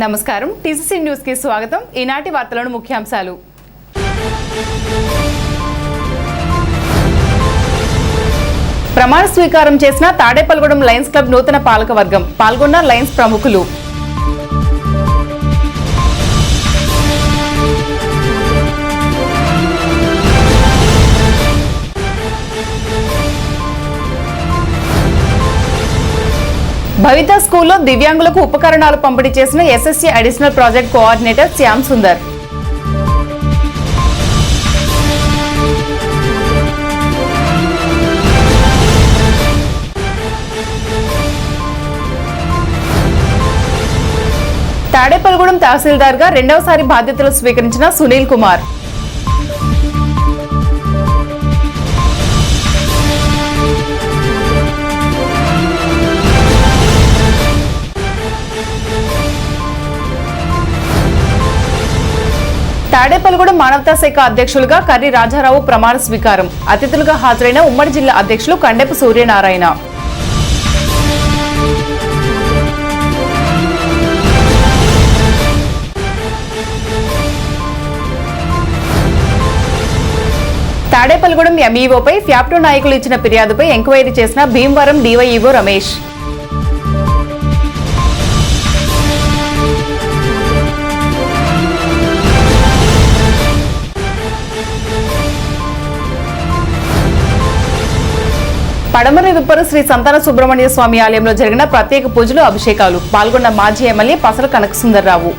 నమస్కారం, TCC news కి స్వాగతం. ఈనాటి వార్తలను ముఖ్యాంశాలు. ప్రమాణ స్వీకారం చేసిన తాడేపల్లిగూడెం లయన్స్ క్లబ్ నూతన పాలకవర్గం. పాల్గొన్న లయన్స్ ప్రముఖులు. భవిత స్కూల్లో దివ్యాంగులకు ఉపకరణాలు పంపిణీ చేసిన SSC additional project coordinator Shyam Sundar. Tadepalligudem తహసీల్దార్గా రెండవసారి బాధ్యతలు స్వీకరించిన సునీల్ కుమార్. తాడేపల్లిగూడెం మానవతా శాఖ అధ్యక్షులుగా కర్రి రాజారావు ప్రమాణ స్వీకారం. అతిథులుగా హాజరైన ఉమ్మడి జిల్లా అధ్యక్షులు కండెపు సూర్యనారాయణ. తాడేపల్లిగూడెం ఎంఈఓపై ఫ్యాప్టో నాయకులు ఇచ్చిన ఫిర్యాదుపై ఎంక్వైరీ చేసిన భీమవరం డివైఈఓ రమేష్. పడమర విప్పరు శ్రీ సంతాన సుబ్రహ్మణ్య స్వామి ఆలయంలో జరిగిన ప్రత్యేక పూజలు, అభిషేకాలు. పాల్గొన్న మాజీ ఎమ్మెల్యే పసల కనకసుందర్రావు.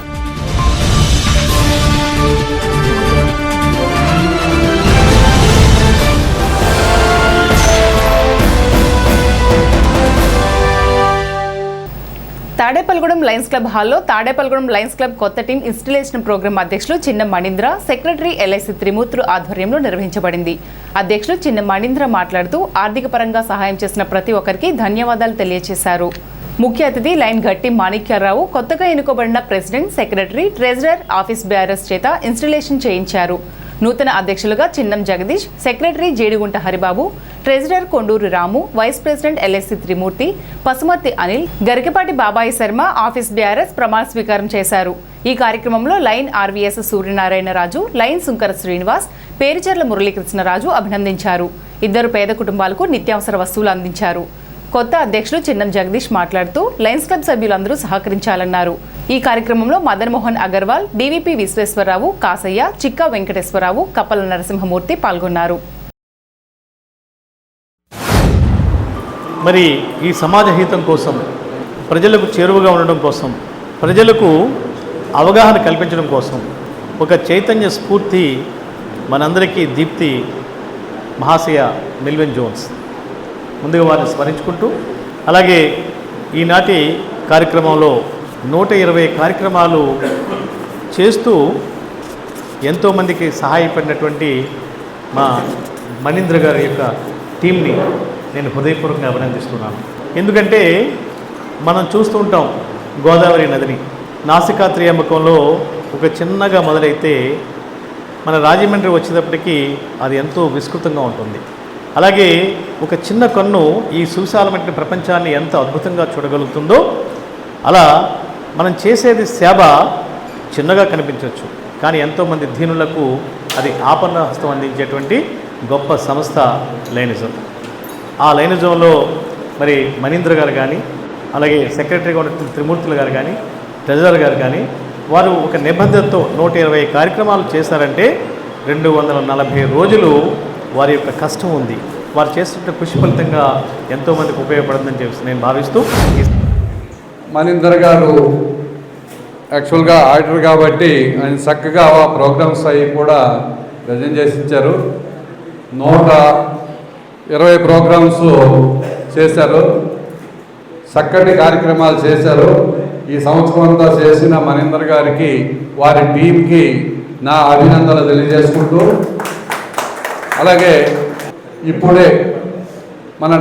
తాడేపల్లిగూడెం లయన్స్ క్లబ్ హాల్లో తాడేపల్లిగూడెం లయన్స్ క్లబ్ కొత్త టీం ఇన్స్టలేషన్ ప్రోగ్రాం అధ్యక్షులు చిన్న మణీంద్ర, సెక్రటరీ ఎల్ఐసి త్రిమూర్తులు ఆధ్వర్యంలో నిర్వహించబడింది. అధ్యక్షులు చిన్న మణీంద్ర మాట్లాడుతూ ఆర్థిక పరంగా సహాయం చేసిన ప్రతి ఒక్కరికి ధన్యవాదాలు తెలియజేశారు. ముఖ్య అతిథి లైన్ గట్టి మాణిక్యాలరావు కొత్తగా ఎన్నుకోబడిన president, secretary, treasurer, office bearers చేత ఇన్స్టలేషన్ చేయించారు. నూతన అధ్యక్షులుగా Chinnam Jagadish, secretary Jedigunta Haribabu, treasurer Konduru Ramu, vice president LSC Trimurthi, Pasumarthi Anil, Garikapati Babai Sharma, office bearers ప్రమాణ స్వీకారం చేశారు. ఈ కార్యక్రమంలో lion RVS Suryanarayana Raju, lion Sunkara Srinivas, Perucherla Muralikrishnaraju అభినందించారు. ఇద్దరు పేద కుటుంబాలకు నిత్యావసర వస్తువులు అందించారు. కొత్త అధ్యక్షులు చిన్నం జగదీష్ మాట్లాడుతూ లయన్స్ క్లబ్ సభ్యులందరూ సహకరించాలన్నారు. ఈ కార్యక్రమంలో మదన్ మోహన్ అగర్వాల్, డివిపి విశ్వేశ్వరరావు, కాసయ్య, చిక్కా వెంకటేశ్వరరావు, కప్పల నరసింహమూర్తి పాల్గొన్నారు. మరి ఈ సమాజ హితం కోసం, ప్రజలకు చేరువగా ఉండడం కోసం, ప్రజలకు అవగాహన కల్పించడం కోసం ఒక చైతన్య స్ఫూర్తి మనందరికీ దీప్తి మహాశయ మిల్విన్ జోన్స్. ముందుగా వారిని స్మరించుకుంటూ, అలాగే ఈనాటి కార్యక్రమంలో 120 కార్యక్రమాలు చేస్తూ ఎంతోమందికి సహాయపడినటువంటి మా మణీంద్ర గారి యొక్క టీంని నేను హృదయపూర్వకంగా అభినందిస్తున్నాను. ఎందుకంటే మనం చూస్తూ ఉంటాం గోదావరి నదిని. నాసికా త్రియంబకంలో ఒక చిన్నగా మొదలైతే మన రాజమండ్రి వచ్చేటప్పటికి అది ఎంతో విస్తృతంగా ఉంటుంది. అలాగే ఒక చిన్న కన్ను ఈ సువిశాలమైన ప్రపంచాన్ని ఎంత అద్భుతంగా చూడగలుగుతుందో, అలా మనం చేసేది సేవ చిన్నగా కనిపించవచ్చు, కానీ ఎంతోమంది దీనులకు అది ఆపన్న హస్తం అందించేటువంటి గొప్ప సంస్థ లైనిజం. ఆ లైనిజంలో మరి మణీంద్ర గారు కానీ, అలాగే సెక్రటరీగా ఉన్న త్రిమూర్తులు గారు కానీ, ట్రెజరర్ గారు కానీ, వారు ఒక నిబంధనతో 120 కార్యక్రమాలు చేశారంటే 240 రోజులు వారి యొక్క కష్టం ఉంది. వారు చేస్తున్న కృషి ఫలితంగా ఎంతోమందికి ఉపయోగపడుతుందని చెప్పి నేను భావిస్తూ, మణీందర్ గారు యాక్చువల్గా ఆడిటర్ కాబట్టి ఆయన చక్కగా ప్రోగ్రామ్స్ అవి కూడా ప్రజెంట్ చేసి ఇచ్చారు. 120 ప్రోగ్రామ్స్ చేశారు, చక్కటి కార్యక్రమాలు చేశారు. ఈ సంవత్సరం అంతా చేసిన మణీందర్ గారికి, వారి టీంకి నా అభినందనలు తెలియజేసుకుంటూ, అలాగే ఇప్పుడే మన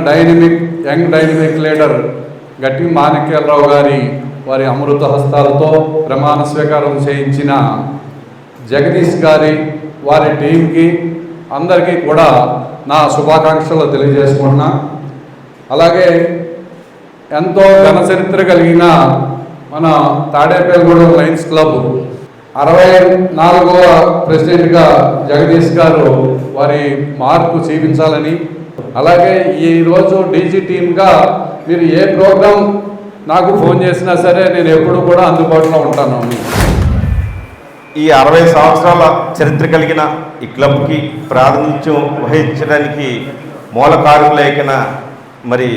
యంగ్ డైనమిక్ లీడర్ గట్టి మాణిక్యాలరావు గారి వారి అమృత హస్తాలతో ప్రమాణ స్వీకారం చేయించిన జగదీష్ గారి, వారి టీంకి అందరికీ కూడా నా శుభాకాంక్షలు తెలియజేసుకుంటున్నా. అలాగే ఎంతో ఘన చరిత్ర కలిగిన మన తాడేపల్లిగూడెం లయన్స్ క్లబ్ 64వ ప్రెసిడెంట్గా జగదీష్ గారు వారి మార్పు చూపించాలని, అలాగే ఈరోజు డీజీ టీమ్గా మీరు ఏ ప్రోగ్రాం నాకు ఫోన్ చేసినా సరే నేను ఎప్పుడు కూడా అందుబాటులో ఉంటాను. ఈ 60 సంవత్సరాల చరిత్ర కలిగిన ఈ క్లబ్కి ప్రాతినిధ్యం వహించడానికి మూల కారకులైన మరి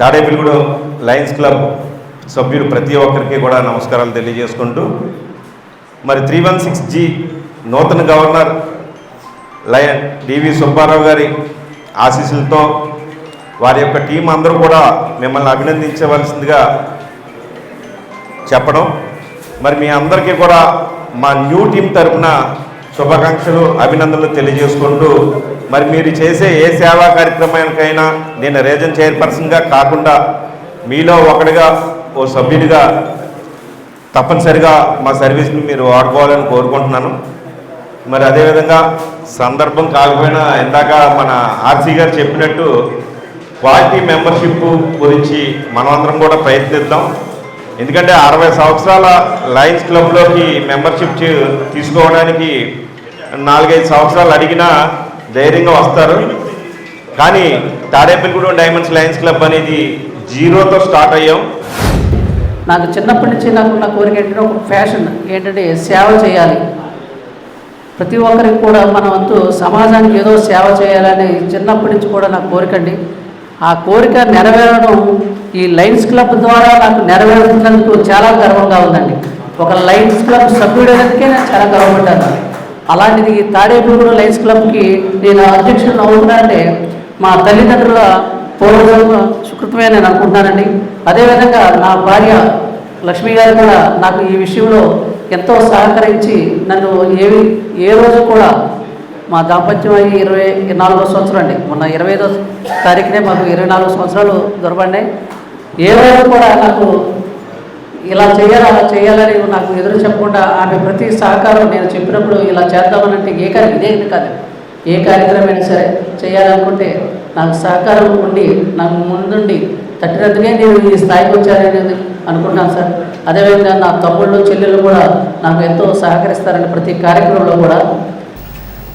తాడేపల్లిగూడెం లయన్స్ క్లబ్ సభ్యులు ప్రతి ఒక్కరికి కూడా నమస్కారాలు తెలియజేసుకుంటూ, మరి 316G నూతన గవర్నర్ డివి సుబ్బారావు గారి ఆశీస్సులతో వారి యొక్క టీం అందరూ కూడా మిమ్మల్ని అభినందించవలసిందిగా చెప్పడం, మరి మీ అందరికీ కూడా మా న్యూ టీం తరఫున శుభాకాంక్షలు అభినందనలు తెలియజేసుకుంటూ, మరి మీరు చేసే ఏ సేవా కార్యక్రమానికైనా నేను రీజన్ చైర్పర్సన్గా కాకుండా మీలో ఒకటిగా ఓ సభ్యుడిగా తప్పనిసరిగా మా సర్వీస్ని మీరు వాడుకోవాలని కోరుకుంటున్నాను. మరి అదేవిధంగా సందర్భం కాకపోయినా ఇందాక మన ఆర్సీ గారు చెప్పినట్టు క్వాలిటీ మెంబర్షిప్ గురించి మనమందరం కూడా ప్రయత్నిద్దాం. ఎందుకంటే 60 సంవత్సరాల లయన్స్ క్లబ్లోకి మెంబర్షిప్ తీసుకోవడానికి 4-5 సంవత్సరాలు అడిగినా ధైర్యంగా వస్తారు. కానీ తాడేపల్లిగూడెం డైమండ్స్ లయన్స్ క్లబ్ అనేది 0తో స్టార్ట్ అయ్యాం. నాకు చిన్నప్పటి నుంచి నాకున్న కోరిక ఏంటంటే ఒక ఫ్యాషన్ ఏంటంటే సేవ చేయాలి. ప్రతి ఒక్కరికి కూడా మన వంతు సమాజానికి ఏదో సేవ చేయాలని చిన్నప్పటి నుంచి కూడా నాకు కోరిక అండి. ఆ కోరిక నెరవేరడం ఈ లయన్స్ క్లబ్ ద్వారా నాకు నెరవేరుతున్నందుకు చాలా గర్వంగా ఉందండి. ఒక లయన్స్ క్లబ్ సభ్యుడైనందుకే నేను చాలా గర్వపడ్డాను. అలాంటిది తాడేపల్లిగూడెం లయన్స్ క్లబ్కి నేను అధ్యక్షుడు అవుతున్నానంటే మా తల్లిదండ్రుల పూర్వజన్మ సుకృతమే నేను అనుకుంటున్నానండి. అదేవిధంగా నా భార్య లక్ష్మి గారు కూడా నాకు ఈ విషయంలో ఎంతో సహకరించి నన్ను ఏ రోజు కూడా మా దాంపత్యం అయ్యి 24వ సంవత్సరం అండి. మొన్న 25వ తారీఖునే మాకు 24 సంవత్సరాలు దొరబడినాయి. ఏ రోజు కూడా నాకు ఇలా చేయాలి అలా చేయాలని నాకు ఎదురు చెప్పకుండా ఆమె ప్రతి సహకారం నేను చెప్పినప్పుడు ఇలా చేద్దామనంటే ఇదే కాదు, ఏ కార్యక్రమమైనా సరే చేయాలనుకుంటే నాకు సహకారం ఉండి నాకు ముందుండి తట్టినందుకే నేను ఈ స్థాయికి వచ్చాననేది అనుకుంటున్నాను సార్. అదేవిధంగా నా తమ్ముళ్ళు చెల్లెళ్ళు కూడా నాకు ఎంతో సహకరిస్తారండి ప్రతి కార్యక్రమంలో కూడా.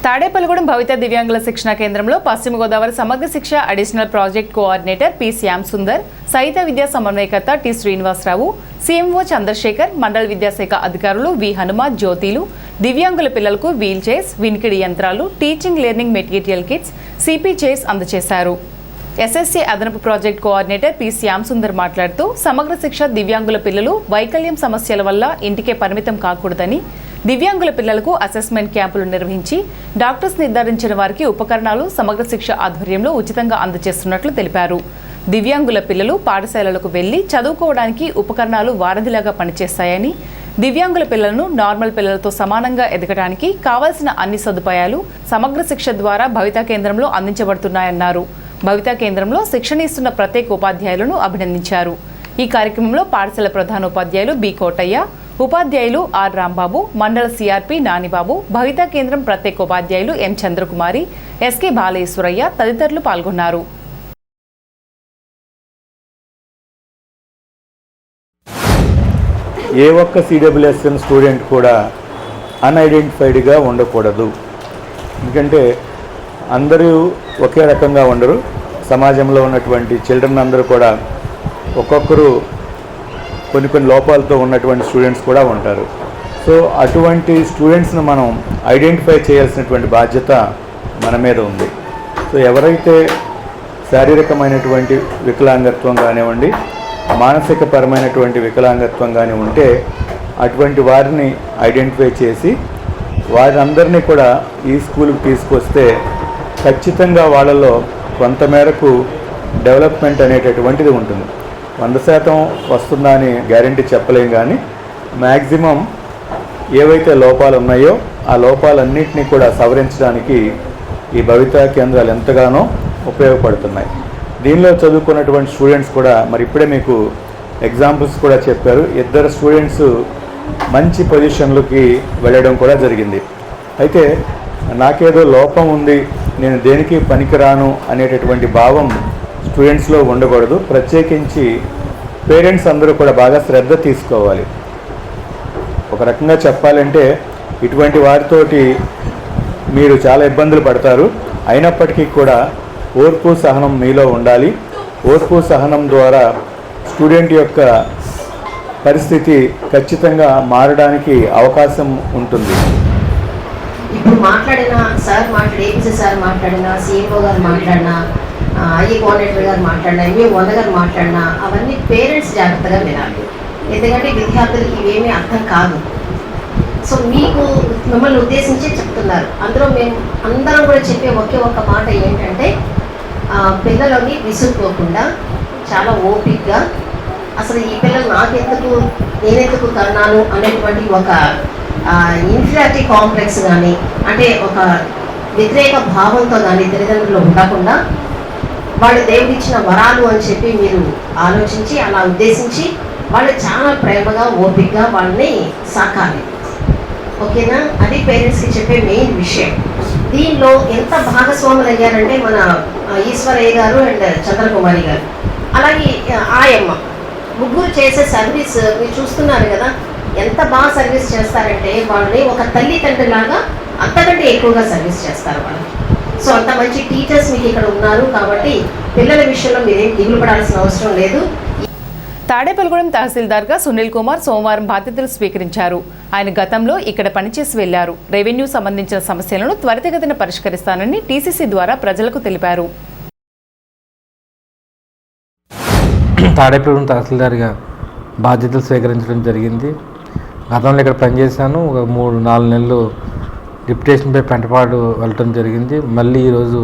తాడేపల్లిగూడెం భవిత దివ్యాంగుల శిక్షణ కేంద్రంలో పశ్చిమ గోదావరి సమగ్ర శిక్ష additional project coordinator P Shyam Sundar, సహిత విద్యా సమన్వయకర్త టి శ్రీనివాసరావు, సిఎంఓ చంద్రశేఖర్, మండల విద్యాశాఖ అధికారులు వి హనుమాన్ జ్యోతిలు దివ్యాంగుల పిల్లలకు వీల్ చైర్స్, వినికిడి యంత్రాలు, teaching learning material kits, CP chairs అందజేశారు. ఎస్ఎస్సి అదనపు project coordinator P Shyam Sundar మాట్లాడుతూ సమగ్ర శిక్ష దివ్యాంగుల పిల్లలు వైకల్యం సమస్యల వల్ల ఇంటికే పరిమితం కాకూడదని, దివ్యాంగుల పిల్లలకు అసెస్మెంట్ క్యాంపులు నిర్వహించి డాక్టర్స్ నిర్ధారించిన వారికి ఉపకరణాలు సమగ్ర శిక్ష ఆధ్వర్యంలో ఉచితంగా అందజేస్తున్నట్లు తెలిపారు. దివ్యాంగుల పిల్లలు పాఠశాలలకు వెళ్లి చదువుకోవడానికి ఉపకరణాలు వారధిలాగా పనిచేస్తాయని, దివ్యాంగుల పిల్లలను నార్మల్ పిల్లలతో సమానంగా ఎదగడానికి కావాల్సిన అన్ని సదుపాయాలు సమగ్ర శిక్ష ద్వారా భవితా కేంద్రంలో అందించబడుతున్నాయన్నారు. భవితా కేంద్రంలో శిక్షణ ఇస్తున్న ప్రత్యేక ఉపాధ్యాయులను అభినందించారు. ఈ కార్యక్రమంలో పాఠశాల ప్రధానోపాధ్యాయులు బి కోటయ్య, ఉపాధ్యాయులు ఆర్ రాంబాబు, మండల సిఆర్పి నానిబాబు, భవితా కేంద్రం ప్రత్యేక ఉపాధ్యాయులు ఎం చంద్రకుమారి, ఎస్కే బాలేశ్వరయ్య తదితరులు పాల్గొన్నారు. ఏ ఒక్క సిడబ్ల్యూఎస్ఎన్ స్టూడెంట్ కూడా అన్ఐడెంటిఫైడ్గా ఉండకూడదు. ఎందుకంటే అందరూ ఒకే రకంగా ఉండరు. సమాజంలో ఉన్నటువంటి చిల్డ్రన్ అందరూ కూడా ఒక్కొక్కరు కొన్ని లోపాలతో ఉన్నటువంటి స్టూడెంట్స్ కూడా ఉంటారు. సో అటువంటి స్టూడెంట్స్ని మనం ఐడెంటిఫై చేయాల్సినటువంటి బాధ్యత మన మీద ఉంది. సో ఎవరైతే శారీరకమైనటువంటి వికలాంగత్వం కానివ్వండి, మానసిక పరమైనటువంటి వికలాంగత్వం కానీ ఉంటే అటువంటి వారిని ఐడెంటిఫై చేసి వారందరినీ కూడా ఈ స్కూల్కి తీసుకొస్తే ఖచ్చితంగా వాళ్ళలో కొంతమేరకు డెవలప్మెంట్ అనేటటువంటిది ఉంటుంది. 100% వస్తుందా అని గ్యారంటీ చెప్పలేం, కానీ మ్యాక్సిమం ఏవైతే లోపాలు ఉన్నాయో ఆ లోపాలన్నింటినీ కూడా సవరించడానికి ఈ భవితా కేంద్రాలు ఎంతగానో ఉపయోగపడుతున్నాయి. దీనిలో చదువుకున్నటువంటి స్టూడెంట్స్ కూడా మరి ఇప్పుడే మీకు ఎగ్జాంపుల్స్ కూడా చెప్పారు. 2 స్టూడెంట్స్ మంచి పొజిషన్లోకి వెళ్ళడం కూడా జరిగింది. అయితే నాకేదో లోపం ఉంది, నేను దేనికి పనికిరాను అనేటటువంటి భావం స్టూడెంట్స్లో ఉండకూడదు. ప్రత్యేకించి పేరెంట్స్ అందరూ కూడా బాగా శ్రద్ధ తీసుకోవాలి. ఒక రకంగా చెప్పాలంటే ఇటువంటి వారితోటి మీరు చాలా ఇబ్బందులు పడతారు. అయినప్పటికీ కూడా ఓర్పు సహనం మీలో ఉండాలి. ఓర్పు సహనం ద్వారా స్టూడెంట్ యొక్క పరిస్థితి ఖచ్చితంగా మారడానికి అవకాశం ఉంటుంది. ఇప్పుడు మాట్లాడిన ఏపీసీ సార్ మాట్లాడినా, సీఎంఓ గారు మాట్లాడినా, ఐఏ కోఆర్డినేటర్ గారు మాట్లాడినా, ఎంఏ వంద గారు మాట్లాడినా అవన్నీ పేరెంట్స్ జాగ్రత్తగా వినాలి. ఎందుకంటే విద్యార్థులకి ఇవేమీ అర్థం కాదు. సో మిమ్మల్ని ఉద్దేశించి చెప్తున్నారు. అందులో మేము అందరం కూడా చెప్పే ఒక్క మాట ఏంటంటే పిల్లలని విసుక్కోకుండా చాలా ఓపిక్గా అసలు ఈ పిల్లలు నేనెందుకు కన్నాను అనేటువంటి ఒక ఇన్ఫీరియారిటీ కాంప్లెక్స్ కానీ అంటే ఒక వ్యతిరేక భావంతో కానీ తల్లిదండ్రులు ఉండకుండా వాళ్ళు దేవుడిచ్చిన వరాలు అని చెప్పి మీరు ఆలోచించి అలా ఉద్దేశించి వాళ్ళు చాలా ప్రేమగా ఓపికగా వాళ్ళని సాకాలి. ఓకేనా? అది పేరెంట్స్కి చెప్పే మెయిన్ విషయం. దీనిలో ఎంత భాగస్వాములు అయ్యారంటే మన ఈశ్వరయ్య గారు అండ్ చంద్రకుమారి గారు, అలాగే ఆయమ్మ, ముగ్గురు చేసే సర్వీస్ మీరు చూస్తున్నారు కదా. ఎంత బాగా సర్వీస్ చేస్తారంటే వాళ్ళని ఒక తల్లిదండ్రులాగా అంతకంటే ఎక్కువగా సర్వీస్ చేస్తారు వాళ్ళకి. సో అంత మంచి టీచర్స్ మీకు ఇక్కడ ఉన్నారు కాబట్టి పిల్లల విషయంలో మీరేం దిగులు పడాల్సిన అవసరం లేదు. తాడేపల్లిగూడెం తహసీల్దార్గా సునీల్ కుమార్ సోమవారం బాధ్యతలు స్వీకరించారు. ఆయన గతంలో ఇక్కడ పనిచేసి వెళ్లారు. రెవెన్యూ సంబంధించిన సమస్యలను త్వరితగతిన పరిష్కరిస్తానని టీసీసీ ద్వారా ప్రజలకు తెలిపారు. తాడేపల్లిగూడెం తహసీల్దార్గా బాధ్యతలు స్వీకరించడం జరిగింది. గతంలో ఇక్కడ పనిచేశాను. ఒక 3-4 నెలలు డిప్యుటేషన్పై పెంటపాడు వెళ్ళటం జరిగింది. మళ్ళీ ఈరోజు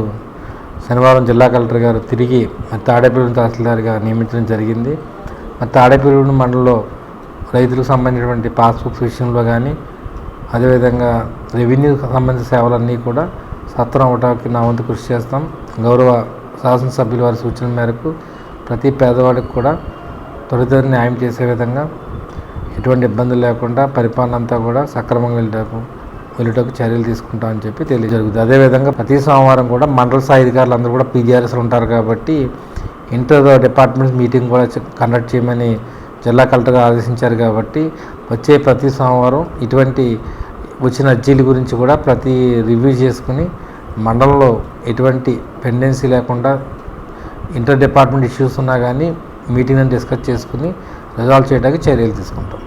శనివారం జిల్లా కలెక్టర్ గారు తిరిగి తాడేపల్లిగూడెం తహసీల్దార్గా నియమించడం జరిగింది. తాడేపల్లిగూడెం మండలంలో రైతులకు సంబంధించినటువంటి పాస్బుక్స్ విషయంలో కానీ అదేవిధంగా రెవెన్యూ సంబంధించిన సేవలన్నీ కూడా సత్వరం అవటానికి నా వంతు కృషి చేస్తాం. గౌరవ శాసనసభ్యుల వారి సూచన మేరకు ప్రతి పేదవాడికి కూడా త్వరితగతిన న్యాయం చేసే విధంగా ఎటువంటి ఇబ్బందులు లేకుండా పరిపాలన అంతా కూడా సక్రమంగా వెళ్ళటకు చర్యలు తీసుకుంటామని చెప్పి తెలియజరుగుతుంది. అదేవిధంగా ప్రతి సోమవారం కూడా మండల స్థాయి అధికారులు అందరూ కూడా పీజీఆర్ఎస్లు ఉంటారు కాబట్టి ఇంటర్ డిపార్ట్మెంట్స్ మీటింగ్ కూడా కండక్ట్ చేయమని జిల్లా కలెక్టర్ ఆదేశించారు. కాబట్టి వచ్చే ప్రతి సోమవారం ఇటువంటి వచ్చిన అర్జీల గురించి కూడా ప్రతి రివ్యూ చేసుకుని మండలంలో ఎటువంటి పెండెన్సీ లేకుండా ఇంటర్ డిపార్ట్మెంట్ ఇష్యూస్ ఉన్నా కానీ మీటింగ్ని డిస్కస్ చేసుకుని రిజాల్వ్ చేయడానికి చర్యలు తీసుకుంటాం.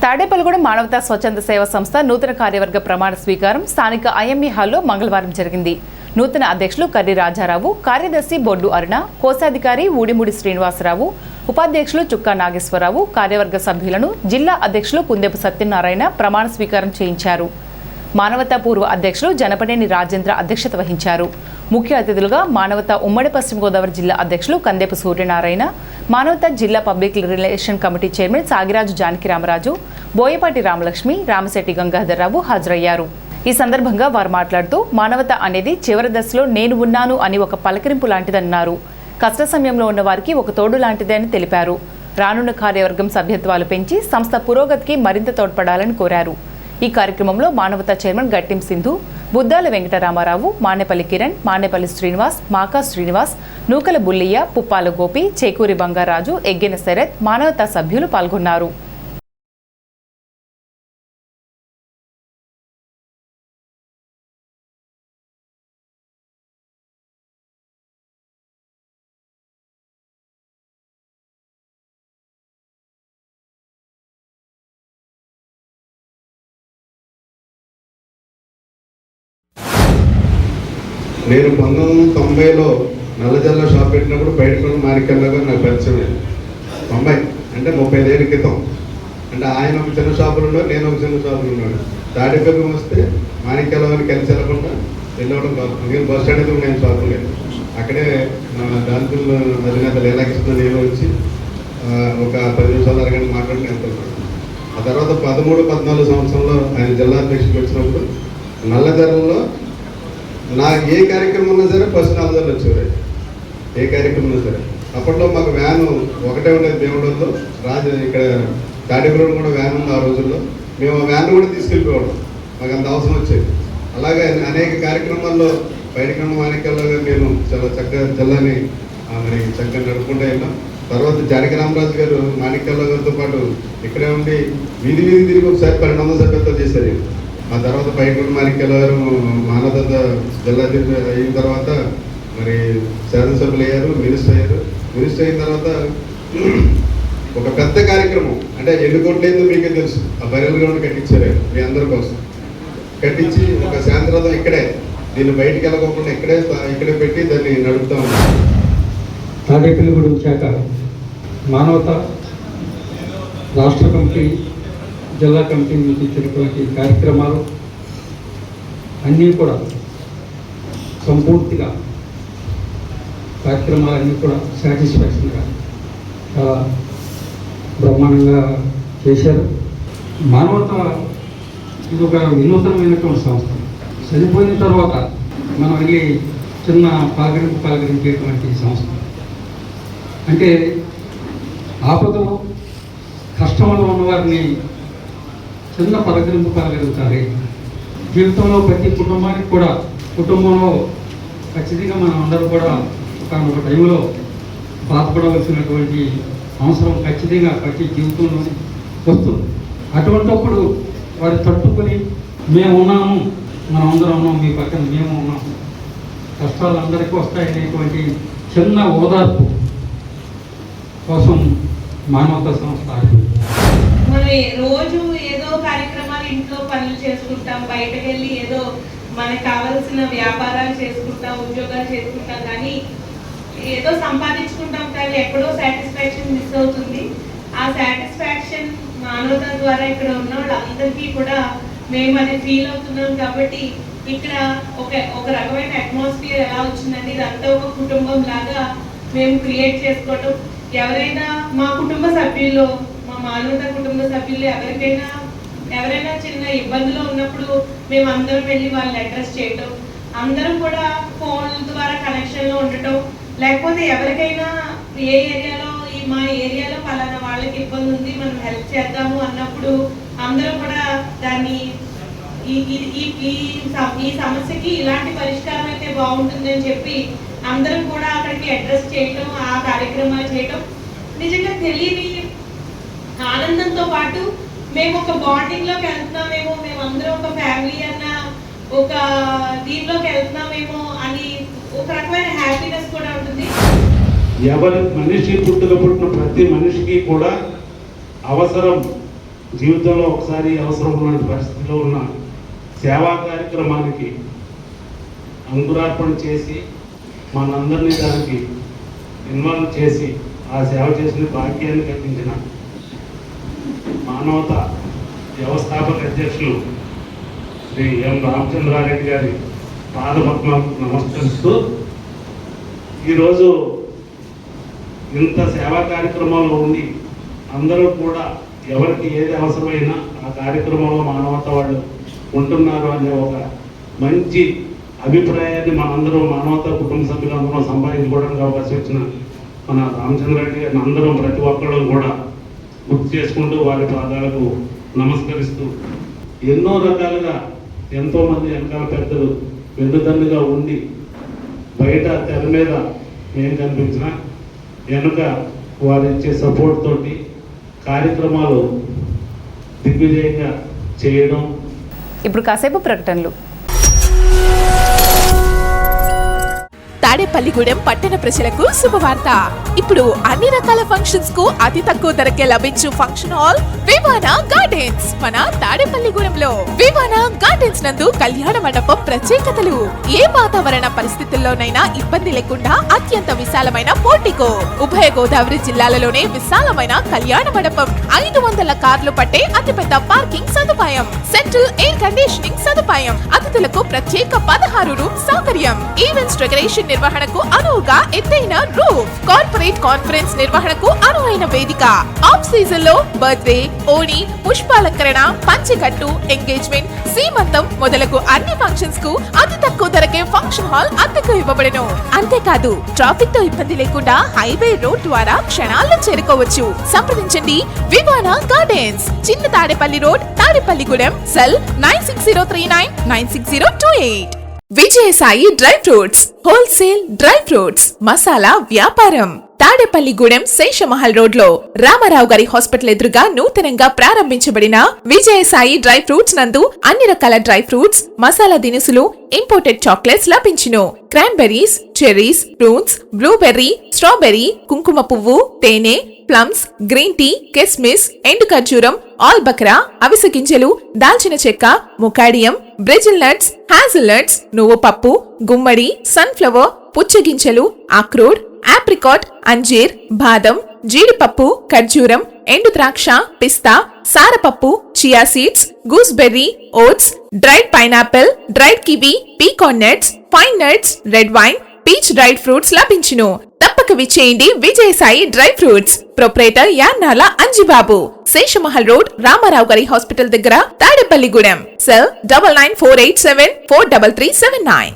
తాడేపల్లిగూడెం మానవతా స్వచ్ఛంద సేవా సంస్థ నూతన కార్యవర్గ ప్రమాణ స్వీకారం స్థానిక ఐఎంఈ హాల్లో మంగళవారం జరిగింది. నూతన అధ్యక్షులు కర్రి రాజారావు, కార్యదర్శి బొడ్డు అరుణ, కోశాధికారి ఊడిముడి శ్రీనివాసరావు, ఉపాధ్యక్షులు చుక్కా నాగేశ్వరరావు, కార్యవర్గ సభ్యులను జిల్లా అధ్యక్షులు కుందెపు సత్యనారాయణ ప్రమాణ స్వీకారం చేయించారు. మానవతా పూర్వ అధ్యక్షులు జనపనేని రాజేంద్ర అధ్యక్షత వహించారు. ముఖ్య అతిథులుగా మానవతా ఉమ్మడి పశ్చిమ గోదావరి జిల్లా అధ్యక్షులు కందెపు సూర్యనారాయణ, మానవతా జిల్లా public relation committee chairman Sagiraju Janakiramaraju, Boyapati Ramalakshmi, Ramasetti Gangadharrao హాజరయ్యారు. ఈ సందర్భంగా వారు మాట్లాడుతూ మానవత అనేది చివరి దశలో నేను ఉన్నాను అని ఒక పలకరింపు లాంటిదన్నారు. కష్ట సమయంలో ఉన్న వారికి ఒక తోడు లాంటిదే అని తెలిపారు. రానున్న కార్యవర్గం సభ్యత్వాలు పెంచి సంస్థ పురోగతికి మరింత తోడ్పడాలని కోరారు. ఈ కార్యక్రమంలో మానవతా చైర్మన్ గట్టిం సింధు, బుద్దాల వెంకటరామారావు, మానేపల్లి కిరణ్, మానేపల్లి శ్రీనివాస్, మాకా శ్రీనివాస్, నూకల బుల్లయ్య, పుప్పాల గోపి, చేకూరి బంగారాజు, ఎగ్గెన శరత్, మానవతా సభ్యులు పాల్గొన్నారు. నేను 1990లో నల్లజల్ల షాప్ పెట్టినప్పుడు బయటకున్న మాణిక్యాలరావు గారు నాకు పరిచయం. 90 అంటే 35 ఏళ్ళ క్రితం. అంటే ఆయన ఒక చిన్న షాపులు ఉన్నాడు, నేను ఒక చిన్న షాపులు ఉన్నాడు. తాడేపల్లి వస్తే మాణిక్యాలరావు గారిని కలిసి వెళ్ళకుండా వెళ్ళవడం కాదు. నేను బస్ స్టాండ్ అయితే నేను షాపులు లేదు. అక్కడే దాంట్లో అధినేత లీలాకృష్ణ నేను వచ్చి ఒక 10 నిమిషాలు అరగంట మాట్లాడి వెళ్తున్నాను. ఆ తర్వాత 13-14 సంవత్సరంలో ఆయన జిల్లా అధ్యక్షుడికి వచ్చినప్పుడు నల్లజల్లలో నాకు ఏ కార్యక్రమం ఉన్నా సరే ఫస్ట్ నల్లజల్ల వచ్చేవారు. ఏ కార్యక్రమం ఉన్నా సరే అప్పట్లో మాకు వ్యాను ఒకటే ఉండేది దేవుళ్ళలో ఇక్కడ తాడేపల్లిలో కూడా వ్యాన్ ఉంది. ఆ రోజుల్లో మేము ఆ వ్యాన్ కూడా తీసుకెళ్ళిపోవడం మాకు అంత అవసరం వచ్చేది. అలాగే అనేక కార్యక్రమాల్లో బయటకన్నా మాణిక్యాలరావు గారు నేను చాలా చక్కగా జిల్లాని మరి చక్కగా నడుపుకుంటూ వెళ్ళాం. తర్వాత జానకి రామరాజు గారు మాణిక్యాల గారితో పాటు ఇక్కడే ఉండి వీధి తిరిగి ఒకసారి 1200 సభ్యత్వం చేశారు. ఆ తర్వాత పైకుండి మాణిక్యాల గారు మానవత జిల్లా అయిన తర్వాత మరి శాసనసభ్యులు అయ్యారు, మినిస్టర్ అయ్యారు. మినిస్టర్ అయిన తర్వాత ఒక పెద్ద కార్యక్రమం అంటే ఎన్ని కోట్లేదో మీకే తెలుసు. ఆ బైరల్ గ్రౌండ్ కట్టించారు మీ అందరి కోసం. కట్టించి ఒక శాంతిరథం ఇక్కడే, దీన్ని బయటికి వెళ్ళకోకుండా ఇక్కడే పెట్టి దాన్ని నడుపుతా ఉన్నాం. తాడేపల్లిగూడెం శాఖ మానవత రాష్ట్ర కమిటీ, జిల్లా కమిటీ నుంచి ఇచ్చినటువంటి కార్యక్రమాలు అన్నీ కూడా సంపూర్తిగా కార్యక్రమాలన్నీ కూడా సాటిస్ఫాక్షన్గా చాలా బ్రహ్మాండంగా చేశారు. మానవత ఇది ఒక వినూతనమైనటువంటి సంస్థ. చనిపోయిన తర్వాత మనం వెళ్ళి చిన్న పలకరించేటువంటి సంస్థ. అంటే ఆపదలో కష్టంలో ఉన్నవారిని చిన్న పలకరించాలి. జీవితంలో ప్రతి కుటుంబానికి కూడా, కుటుంబంలో ఖచ్చితంగా మనం అందరూ కూడా ఒక టైంలో బాధపడవలసినటువంటి అవసరం ఖచ్చితంగా ప్రతి జీవితంలో వస్తుంది. అటువంటిప్పుడు వారు తట్టుకొని మేము ఉన్నాము, మనం అందరం ఉన్నాం, మీ పక్కన మేము ఉన్నాము, కష్టాలు అందరికీ వస్తాయనేటువంటి చిన్న ఓదార్పు కోసం మానవతా సంస్థ. మనం రోజు ఏదో కార్యక్రమాలు, ఇంట్లో పనులు చేసుకుంటాం, బయటకు వెళ్ళి ఏదో మనకు కావాల్సిన వ్యాపారాలు చేసుకుంటాం, ఉద్యోగాలు చేసుకుంటాం, కానీ ఏదో సంపాదించుకుంటాం, కానీ ఎక్కడో సాటిస్ఫాక్షన్ మిస్ అవుతుంది. ఆ సాటిస్ఫాక్షన్ మానవత ద్వారా ఇక్కడ ఉన్న వాళ్ళందరికీ కూడా మేము అది ఫీల్ అవుతున్నాం. కాబట్టి ఇక్కడ ఒక రకమైన అట్మాస్ఫియర్ ఎలా వచ్చిందండి, ఇదంతా ఒక కుటుంబం లాగా మేము క్రియేట్ చేసుకోవటం. ఎవరైనా మా కుటుంబ సభ్యుల్లో, మా మానవత కుటుంబ సభ్యుల్లో ఎవరైనా చిన్న ఇబ్బందులు ఉన్నప్పుడు మేము అందరం వెళ్ళి వాళ్ళని అడ్రస్ చేయటం, అందరం కూడా ఫోన్ల ద్వారా కనెక్షన్లో ఉండటం, లేకపోతే ఎవరికైనా ఏ ఏరియాలో మా ఏరియాలో పలానా వాళ్ళకి ఇబ్బంది ఉంది, మనం హెల్ప్ చేద్దాము అన్నప్పుడు అందరం కూడా దాన్ని ఈ సమస్యకి ఇలాంటి పరిష్కారం అయితే బాగుంటుందని చెప్పి అందరం కూడా అక్కడికి అడ్రస్ చేయటం, ఆ కార్యక్రమాలు చేయటం నిజంగా తెలియని ఆనందంతో పాటు మేము ఒక బాండింగ్లోకి వెళ్తున్నామేమో, మేమందరం ఒక ఫ్యామిలీ అన్న ఒక దీనిలోకి వెళ్తున్నామేమో అని ఒక రకమైన హ్యాపీనెస్ కూడా ఉంటుంది. ఎవరి మనిషి పుట్టిన ప్రతి మనిషికి కూడా అవసరం, జీవితంలో ఒకసారి అవసరం ఉన్న పరిస్థితిలో ఉన్న సేవా కార్యక్రమానికి అంకురార్పణ చేసి మనందరినీ దానికి ఇన్వాల్వ్ చేసి ఆ సేవ చేసిన భాగ్యాన్ని కల్పించిన మానవత వ్యవస్థాపక అధ్యక్షులు శ్రీ ఎం రామచంద్రారెడ్డి గారి పాదపద్మాలకు నమస్కరిస్తూ, ఈరోజు ఇంత సేవా కార్యక్రమంలో ఉండి అందరూ కూడా ఎవరికి ఏది అవసరమైనా ఆ కార్యక్రమంలో మానవత వాళ్ళు ఉంటున్నారు అనే ఒక మంచి అభిప్రాయాన్ని మనందరం మానవత కుటుంబ సభ్యులందరం సంపాదించుకోవడానికి అవకాశం ఇచ్చిన మన రామచంద్రారెడ్డి గారిని అందరం ప్రతి ఒక్కళ్ళు కూడా గుర్తు చేసుకుంటూ వారి పాదాలకు నమస్కరిస్తూ, ఎన్నో రకాలుగా ఎంతోమంది వెనకాల పెద్దలు వెన్నుదన్నుగా ఉండి బయట తెర మీద ఏం కనిపించినా వెనుక వారు ఇచ్చే సపోర్ట్ తోటి కార్యక్రమాలు దిగ్విజయంగా చేయడం. ఇప్పుడు కాసేపు ప్రకటనలు. తాడేపల్లిగూడెం పట్టణ ప్రజలకు శుభవార్త. ఇప్పుడు అన్ని రకాల ఫంక్షన్స్ కు అతి తక్కువ ధరకే లభించు ఫంక్షన్ హాల్ వివానా గార్డెన్స్ మన తాడేపల్లిగూడెంలో. వివానా గార్డెన్స్ నందు కళ్యాణ మండపం ప్రత్యేకతలు. ఏ వాతావరణ పరిస్థితుల్లోనైనా ఇబ్బంది లేకుండా అత్యంత విశాలమైన పోర్టికో, ఉభయ గోదావరి జిల్లాలలోనే విశాలమైన కళ్యాణ మండపం, 500 కార్లు పట్టే అతిపెద్ద పార్కింగ్ సదుపాయం, సెంట్రల్ ఎయిర్ కండిషనింగ్ సదుపాయం, అతిథులకు ప్రత్యేక 16 రూమ్ సౌకర్యం, ఈవెంట్స్ డెకరేషన్ నిర్వహణకు అనువుగా ఎత్తైన రూఫ్, కార్పొరేట్ కాన్ఫరెన్స్ నిర్వహణకు అనువైన వేదిక, ఆఫ్ సీజన్ లో బర్త్డే, ఓణి, పుష్పాలంకరణ, పంచెకట్టు, ఎంగేజ్మెంట్, సీమంతం మొదలగు అన్ని ఫంక్షన్స్ కు అతి తక్కువ ధరకే ఫంక్షన్ హాల్ అద్దెకు ఇవ్వబడును. అంతేకాదు ట్రాఫిక్ తో ఇబ్బంది లేకుండా హైవే రోడ్ ద్వారా క్షణాల్లో చేరుకోవచ్చు. సంప్రదించండి వివానా గార్డెన్స్, చిన్న Tadepalli road, Tadepalligudem. Cell 960399628. Vijayasai dry fruits, wholesale dry fruits masala వ్యాపారం. తాడేపల్లిగూడెం శేషమహల్ రోడ్ లో రామారావు గారి హాస్పిటల్ ఎదురుగా నూతనంగా ప్రారంభించబడిన విజయసాయి డ్రై ఫ్రూట్స్ నందు అన్ని రకాల డ్రై ఫ్రూట్స్, మసాలా దినుసులు, ఇంపోర్టెడ్ చాక్లెట్స్ లభించును. Cranberries, cherries, prunes, blueberry, strawberry, కుంకుమ పువ్వు, తేనె, ప్లమ్స్, గ్రీన్ టీ, కిస్మిస్, ఎండు ఖర్జూరం, ఆల్ బక్రా, అవిసె గింజలు, దాల్చిన చెక్క, ముకాడియం, బ్రెజిల్ నట్స్, హ్యాజిల్ నట్స్, నువ్వు పప్పు, గుమ్మడి, సన్ఫ్లవర్, పుచ్చగింజలు, అక్రోడ్, ఆప్రికాట్, అంజీర్, బాదం, జీడిపప్పు, ఖర్జూరం, ఎండు ద్రాక్ష, పిస్తా, సారపప్పు, chia seeds, gooseberry, oats, dried pineapple, dried kiwi, pecan nuts, pine nuts, red wine, peach dried fruits లభించును. తప్పక విచ్చేయండి Vijayasai dry fruits. Proprietor Yarnala Anjibabu, Seshamahal road, Ramarao గారి హాస్పిటల్ దగ్గర, తాడేపల్లిగూడెం. సెల్ 9948743379.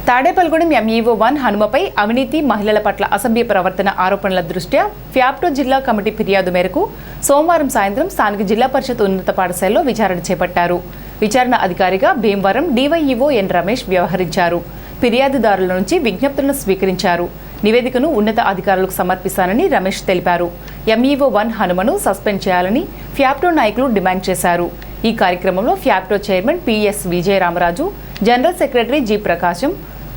తాడేపల్లిగూడెం ఎంఈఓ 1 హనుమపై అవినీతి, మహిళల పట్ల అసభ్య ప్రవర్తన ఆరోపణల దృష్ట్యా ఫ్యాప్టో జిల్లా కమిటీ ఫిర్యాదు మేరకు సోమవారం సాయంత్రం స్థానిక జిల్లా పరిషత్ ఉన్నత పాఠశాలలో విచారణ చేపట్టారు. విచారణ అధికారిగా భీమవరం డివైఈఓ ఎన్ రమేష్ వ్యవహరించారు. ఫిర్యాదుదారుల నుంచి విజ్ఞప్తులను స్వీకరించారు. నివేదికను ఉన్నత అధికారులకు సమర్పిస్తానని రమేష్ తెలిపారు. ఎంఈఓ 1 హనుమను సస్పెండ్ చేయాలని ఫ్యాప్టో నాయకులు డిమాండ్ చేశారు. ఈ కార్యక్రమంలో FAPTO chairman PS Vijayaramaraju, general secretary G Prakasam,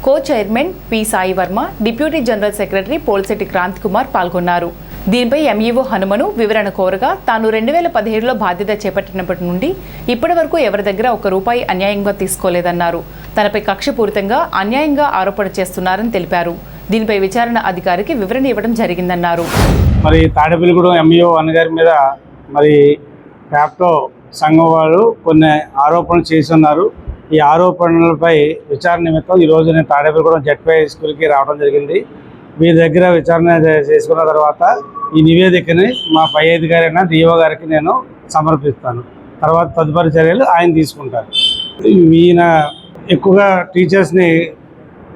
co chairman P Sai Varma, deputy general secretary Polisetti Kranti Kumar పాల్గొన్నారు. దీనిపై ఎంఈఓ హనుమను వివరణ కోరగా తాను 2017లో బాధ్యత చేపట్టినప్పటి నుండి ఇప్పటి వరకు ఎవరి దగ్గర ₹1 అన్యాయంగా తీసుకోలేదన్నారు. తనపై కక్షపూరితంగా అన్యాయంగా ఆరోపణ చేస్తున్నారని తెలిపారు. దీనిపై విచారణ అధికారికి వివరణ ఇవ్వడం జరిగిందన్నారు. మరి తాడేపల్లిగూడెం ఎంఈఓ 1 గారి మీద మరి ఫ్యాప్టో సంఘం వాళ్ళు కొన్ని ఆరోపణలు చేసి ఉన్నారు. ఈ ఆరోపణలపై విచారణ నిమిత్తం ఈరోజు నేను తాడేపల్లిగూడెం జెడ్పీ హై స్కూల్కి రావడం జరిగింది. వీరి దగ్గర విచారణ చేసుకున్న తర్వాత ఈ నివేదికని మా పై అధికారైన డిఓ గారికి నేను సమర్పిస్తాను. తర్వాత తదుపరి చర్యలు ఆయన తీసుకుంటారు. ఈయన ఎక్కువగా టీచర్స్ని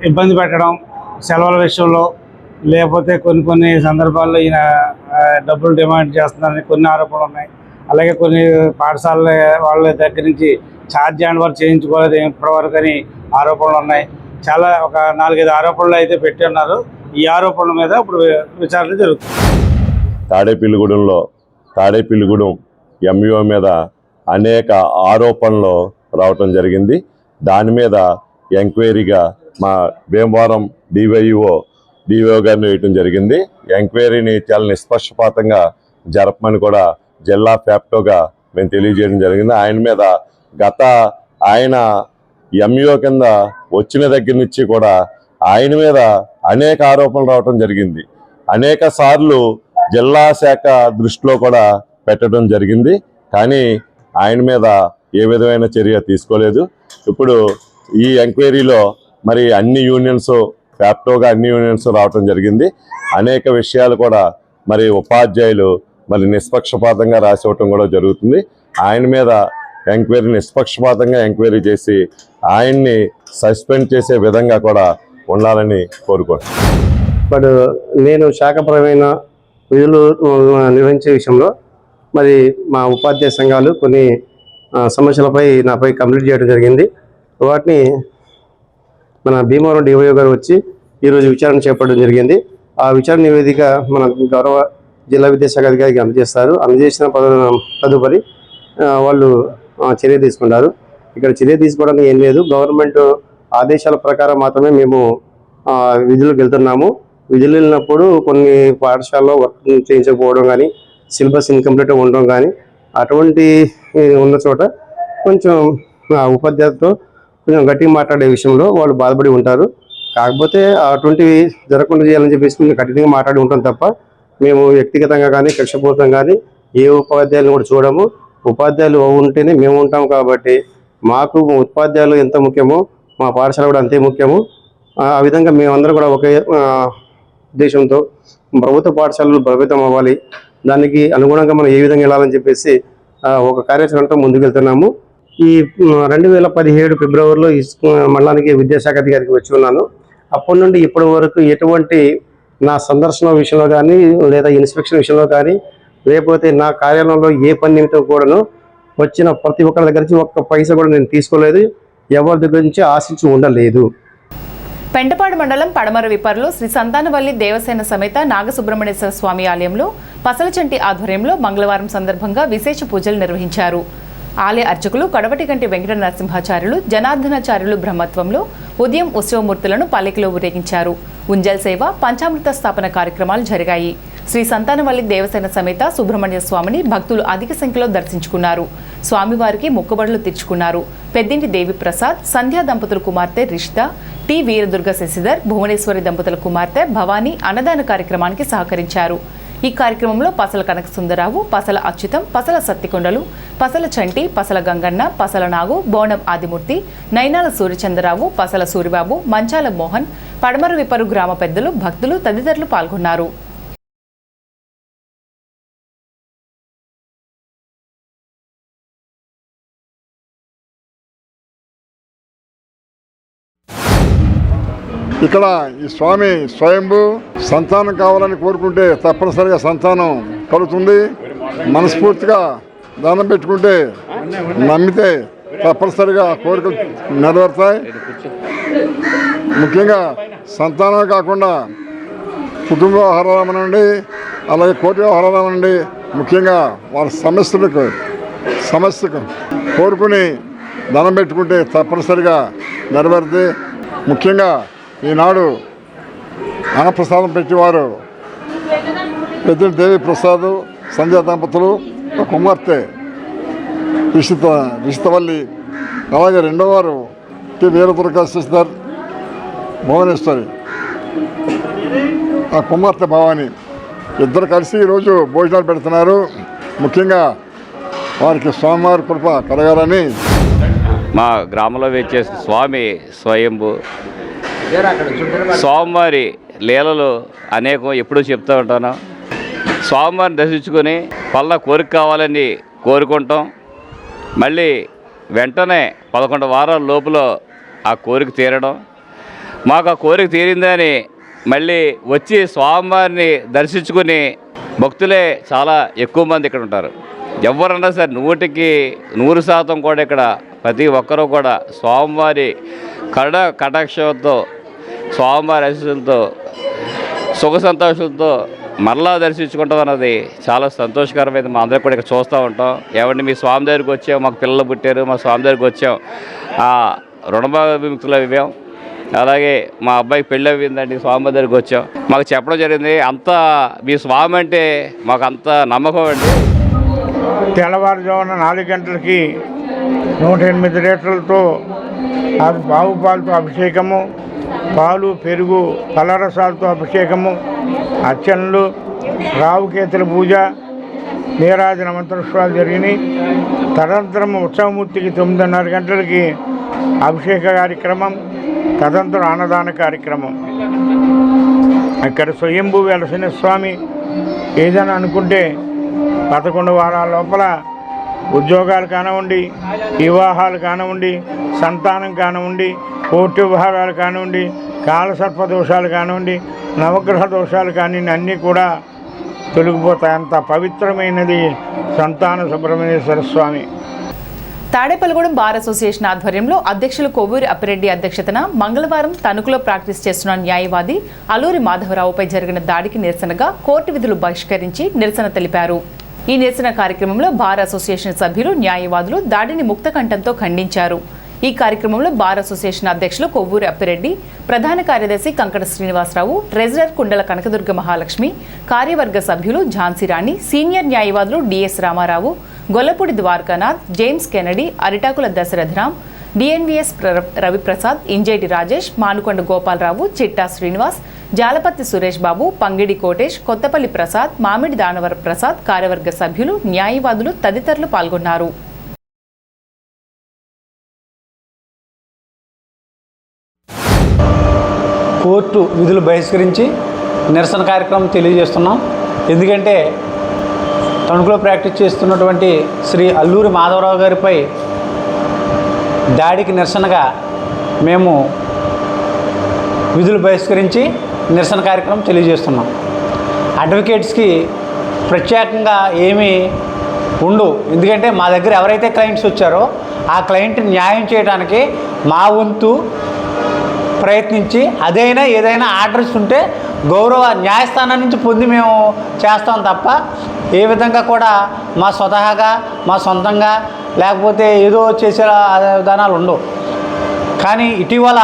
ఇబ్బంది పెట్టడం, సెలవుల విషయంలో, లేకపోతే కొన్ని సందర్భాల్లో ఈయన డబ్బులు డిమాండ్ చేస్తున్నారని కొన్ని ఆరోపణలు ఉన్నాయి. అలాగే కొన్ని పాఠశాలల వాళ్ళ దగ్గర నుంచి ఛార్జ్ హ్యాండ్ వర్క్ చేయించుకోలేదు ఇప్పటివరకు అని ఆరోపణలు ఉన్నాయి. చాలా ఒక 4-5 ఆరోపణలు అయితే పెట్టి ఉన్నారు. ఈ ఆరోపణల మీద ఇప్పుడు విచారణ జరుగుతుంది. తాడేపల్లిగూడెం ఎంఈఓ మీద అనేక ఆరోపణలు రావటం జరిగింది. దాని మీద ఎంక్వైరీగా మా భీమవరం డిఓ గారిని వేయటం జరిగింది. ఎంక్వైరీని చాలా నిష్పక్షపాతంగా జరపమని కూడా జిల్లా ఫ్యాప్టోగా మేము తెలియజేయడం జరిగింది. ఆయన మీద ఆయన ఎంఈఓ కింద వచ్చిన దగ్గర నుంచి కూడా ఆయన మీద అనేక ఆరోపణలు రావటం జరిగింది. అనేక సార్లు జిల్లా శాఖ దృష్టిలో కూడా పెట్టడం జరిగింది. కానీ ఆయన మీద ఏ విధమైన చర్య తీసుకోలేదు. ఇప్పుడు ఈ ఎంక్వైరీలో మరి అన్ని యూనియన్స్, ఫ్యాప్టోగా అన్ని యూనియన్స్ రావటం జరిగింది. అనేక విషయాలు కూడా మరి ఉపాధ్యాయులు మరి నిష్పక్షపాతంగా రాసి ఇవ్వటం కూడా జరుగుతుంది. ఆయన మీద నిష్పక్షపాతంగా ఎంక్వైరీ చేసి ఆయన్ని సస్పెండ్ చేసే విధంగా కూడా ఉండాలని కోరుకుంటున్నాను. బట్ నేను శాఖపరమైన విధులు నిర్వహించే విషయంలో మరి మా ఉపాధ్యాయ సంఘాలు కొన్ని సమస్యలపై నాపై కంప్లీట్ చేయడం జరిగింది. వాటిని మన భీమవరం డిఓ గారు వచ్చి ఈరోజు విచారణ చేపట్టడం జరిగింది. ఆ విచారణ నివేదిక మన గౌరవ జిల్లా విద్యాశాఖ అధికారికి అందజేస్తారు. అందజేసిన తదుపరి వాళ్ళు చర్య తీసుకుంటారు. ఇక్కడ చర్య తీసుకోవడానికి ఏం లేదు. గవర్నమెంట్ ఆదేశాల ప్రకారం మాత్రమే మేము విధులకు వెళ్తున్నాము. విధులు వెళ్ళినప్పుడు కొన్ని పాఠశాలలో వర్క్ చేయించకపోవడం కానీ, సిలబస్ ఇన్కంప్లీట్గా ఉండడం కానీ, అటువంటి ఉన్న చోట కొంచెం ఉపాధ్యాయులతో కొంచెం గట్టిగా మాట్లాడే విషయంలో వాళ్ళు బాధపడి ఉంటారు. కాకపోతే అటువంటివి జరగకుండా చేయాలని చెప్పేసి మేము కఠినంగా మాట్లాడి ఉంటాం తప్ప మేము వ్యక్తిగతంగా కానీ కక్షపూరితంగా కానీ ఏ ఉపాధ్యాయులను కూడా చూడము. ఉపాధ్యాయులు ఉంటేనే మేము ఉంటాము కాబట్టి మాకు ఉపాధ్యాయులు ఎంత ముఖ్యమో మా పాఠశాల కూడా అంతే ముఖ్యము. ఆ విధంగా మేమందరం కూడా ఒకే ఉద్దేశంతో ప్రభుత్వ పాఠశాలలు బలోపేతం అవ్వాలి, దానికి అనుగుణంగా మనం ఏ విధంగా వెళ్ళాలని చెప్పేసి ఒక కార్యాచరణతో ముందుకెళ్తున్నాము. ఈ 2017 ఫిబ్రవరిలో ఈ మండలానికి విద్యాశాఖ అధికారికి వచ్చి ఉన్నాను. అప్పటి నుండి ఇప్పటి వరకు ఎటువంటి నా సందర్శన విషయంలో కానీ, లేదా ఇన్స్పెక్షన్ విషయంలో కానీ, లేకపోతే నా కార్యాలయంలో ఏ పని నిమిత్తం కూడాను వచ్చిన ప్రతి ఒక్కరి దగ్గర నుంచి ఒక్క పైసా కూడా నేను తీసుకోలేదు. ఎవరి దగ్గర నుంచి ఆశించి ఉండలేదు. పెంటపాడు మండలం పడమర విపర్లో శ్రీ సంతానవల్లి దేవసేన సమేత నాగసుబ్రహ్మణ్యేశ్వర స్వామి ఆలయంలో పసలచంటి ఆధ్వర్యంలో మంగళవారం సందర్భంగా విశేష పూజలు నిర్వహించారు. ఆలయ అర్చకులు కడవటిగంటి వెంకట నరసింహాచార్యులు, జనార్దనాచార్యులు బ్రహ్మత్వంలో ఉదయం ఉత్సవమూర్తులను పల్లకిలో ఊరేగించారు. ఉంజల్ సేవ, పంచామృత స్థాపన కార్యక్రమాలు జరిగాయి. శ్రీ సంతానవల్లి దేవసేన సమేత సుబ్రహ్మణ్య స్వామిని భక్తులు అధిక సంఖ్యలో దర్శించుకున్నారు. స్వామివారికి మొక్కుబడులు తీర్చుకున్నారు. పెద్దింటి దేవి ప్రసాద్, సంధ్యా దంపతుల కుమార్తె రిషిత, టి వీరదుర్గ శశిధర్, భువనేశ్వరి దంపతుల కుమార్తె భవానీ అన్నదాన కార్యక్రమానికి సహకరించారు. ఈ కార్యక్రమంలో పసల కనక సుందరావు, పసల అచ్యుతం, పసల సత్తికొండలు, పసల చంటి, పసల గంగన్న, పసల నాగు, బోనం ఆదిమూర్తి, నైనాల సూర్యచంద్రరావు, పసల సూరిబాబు, మంచాల మోహన్, పడమర విపరు గ్రామ పెద్దలు, భక్తులు తదితరులు పాల్గొన్నారు. ఇక్కడ ఈ స్వామి స్వయంభూ సంతానం కావాలని కోరుకుంటే తప్పనిసరిగా సంతానం కలుగుతుంది. మనస్ఫూర్తిగా దానం పెట్టుకుంటే నమ్మితే తప్పనిసరిగా కోరికలు నెరవేరుతాయి. ముఖ్యంగా సంతానం కాకుండా కుటుంబ వ్యవహారాల నుండి అలాగే కోటి వ్యవహారాల నుండి ముఖ్యంగా వాళ్ళ సమస్యకు కోరుకుని దండం పెట్టుకుంటే తప్పనిసరిగా నెరవేరుతాయి. ముఖ్యంగా ఈనాడు అన్నప్రసాదం పెట్టేవారు పెద్దింటి దేవి ప్రసాద్, సంధ్యా దంపతులు, కుమార్తె రిషితవల్లి, అలాగే రెండో వారు టి వీరదుర్గ శశిధర్, భువనేశ్వరి, ఆ కుమార్తె భవాని ఇద్దరు కలిసి ఈరోజు భోజనాలు పెడుతున్నారు. ముఖ్యంగా వారికి స్వామివారి కృప కలగాలని మా గ్రామంలో వేచేసిన స్వామి స్వయంభూ స్వామివారి లీలలు అనేకం ఎప్పుడూ చెప్తూ ఉంటాను. స్వామివారిని దర్శించుకొని పల్ల కోరిక కావాలని కోరుకుంటాం. మళ్ళీ వెంటనే 11 వారాల లోపల ఆ కోరిక తీరడం, మాకు ఆ కోరిక తీరిందని మళ్ళీ వచ్చి స్వామివారిని దర్శించుకుని భక్తులే చాలా ఎక్కువ మంది ఇక్కడ ఉంటారు. ఎవరన్నా సరే 100% కూడా ఇక్కడ ప్రతి ఒక్కరూ కూడా స్వామివారి కటాక్షంతో, స్వామివారి ఆశీస్సులతో, సుఖ సంతోషంతో మరలా దర్శించుకుంటాం అన్నది చాలా సంతోషకరమైనది. మా అందరికీ కూడా ఇక్కడ చూస్తూ ఉంటాం. ఏమంటే మీ స్వామి దగ్గరికి వచ్చాం, మాకు పిల్లలు పుట్టారు, మా స్వామి దగ్గరికి వచ్చాం, ఆ రుణభావిముక్తులు అవ్వాం. అలాగే మా అబ్బాయికి పెళ్ళి అవ్విందండి, స్వామి దగ్గరికి వచ్చాం. మాకు చెప్పడం జరిగింది. అంతా మీ స్వామి అంటే మాకు అంత నమ్మకం అండి. తెల్లవారుజామున 4 గంటలకి 108 లీటర్లతో బావు పాలతో అభిషేకము, పాలు, పెరుగు, ఫలరసాలతో అభిషేకము, అర్చనలు, రావుకేతుల పూజ, నీరాజన మంత్రోత్సవాలు జరిగినాయి. తదనంతరం ఉత్సవమూర్తికి 9:30 గంటలకి అభిషేక కార్యక్రమం, తదనంతరం అన్నదాన కార్యక్రమం. ఇక్కడ స్వయంభూ వెలసిన స్వామి ఏదైనా అనుకుంటే 11 వారాల లోపల ఉద్యోగాలు కానివ్వండి, వివాహాలు కానివ్వండి, సంతానం కానివ్వండి, కోర్టు వ్యవహారాలు కానివ్వండి, కాలసర్ప దోషాలు కానివ్వండి, నవగ్రహ దోషాలు కానివ్వండి, అన్నీ కూడా తొలగిపోతాయి. అంత పవిత్రమైనది సంతాన సుబ్రహ్మణ్యేశ్వర స్వామి. తాడేపల్లిగూడెం బార్ అసోసియేషన్ ఆధ్వర్యంలో అధ్యక్షులు కొవ్వూరి అప్పిరెడ్డి అధ్యక్షతన మంగళవారం తణుకులో ప్రాక్టీస్ చేస్తున్న న్యాయవాది అల్లూరి మాధవరావుపై జరిగిన దాడికి నిరసనగా కోర్టు విధులు బహిష్కరించి నిరసన తెలిపారు. ఈ నిరసన కార్యక్రమంలో బార్ అసోసియేషన్ సభ్యులు, న్యాయవాదులు దాడిని ముక్తకంఠంతో ఖండించారు. ఈ కార్యక్రమంలో బార్ అసోసియేషన్ అధ్యక్షులు కొవ్వూరి అప్పిరెడ్డి, ప్రధాన కార్యదర్శి కంకట శ్రీనివాసరావు, ట్రెజరర్ కుండల కనకదుర్గ మహాలక్ష్మి, కార్యవర్గ సభ్యులు ఝాన్సీ రాణి, సీనియర్ న్యాయవాదులు DS Ramarao, Gollapudi Dwarakanath, James Kennedy, Aritakula Dasaradharam, DNVS Raviprasad, Injeti Rajesh, Manukonda Gopalarao, Chitta Srinivas, జాలపత్తి Suresh Babu, Pangidi Kotesh, Kothapalli Prasad, మామిడి దానవర ప్రసాద్, కార్యవర్గ సభ్యులు, న్యాయవాదులు తదితరులు పాల్గొన్నారు. కోర్టు విధులు బహిష్కరించి నిరసన కార్యక్రమం తెలియజేస్తున్నాం. ఎందుకంటే తణుకులో ప్రాక్టీస్ చేస్తున్నటువంటి శ్రీ అల్లూరి మాధవరావు గారిపై దాడికి నిరసనగా మేము విధులు బహిష్కరించి నిరసన కార్యక్రమం తెలియజేస్తున్నాం. అడ్వకేట్స్కి ప్రత్యేకంగా ఏమీ ఉండవు. ఎందుకంటే మా దగ్గర ఎవరైతే క్లయింట్స్ వచ్చారో ఆ క్లయింట్ న్యాయం చేయడానికి మా వంతు ప్రయత్నించి అదైనా ఏదైనా ఆర్డర్స్ ఉంటే గౌరవ న్యాయస్థానం నుంచి పొంది మేము చేస్తాం తప్ప ఏ విధంగా కూడా మా స్వతహాగా మా సొంతంగా లేకపోతే ఏదో చేసే విధానాలు ఉండవు. కానీ ఇటీవల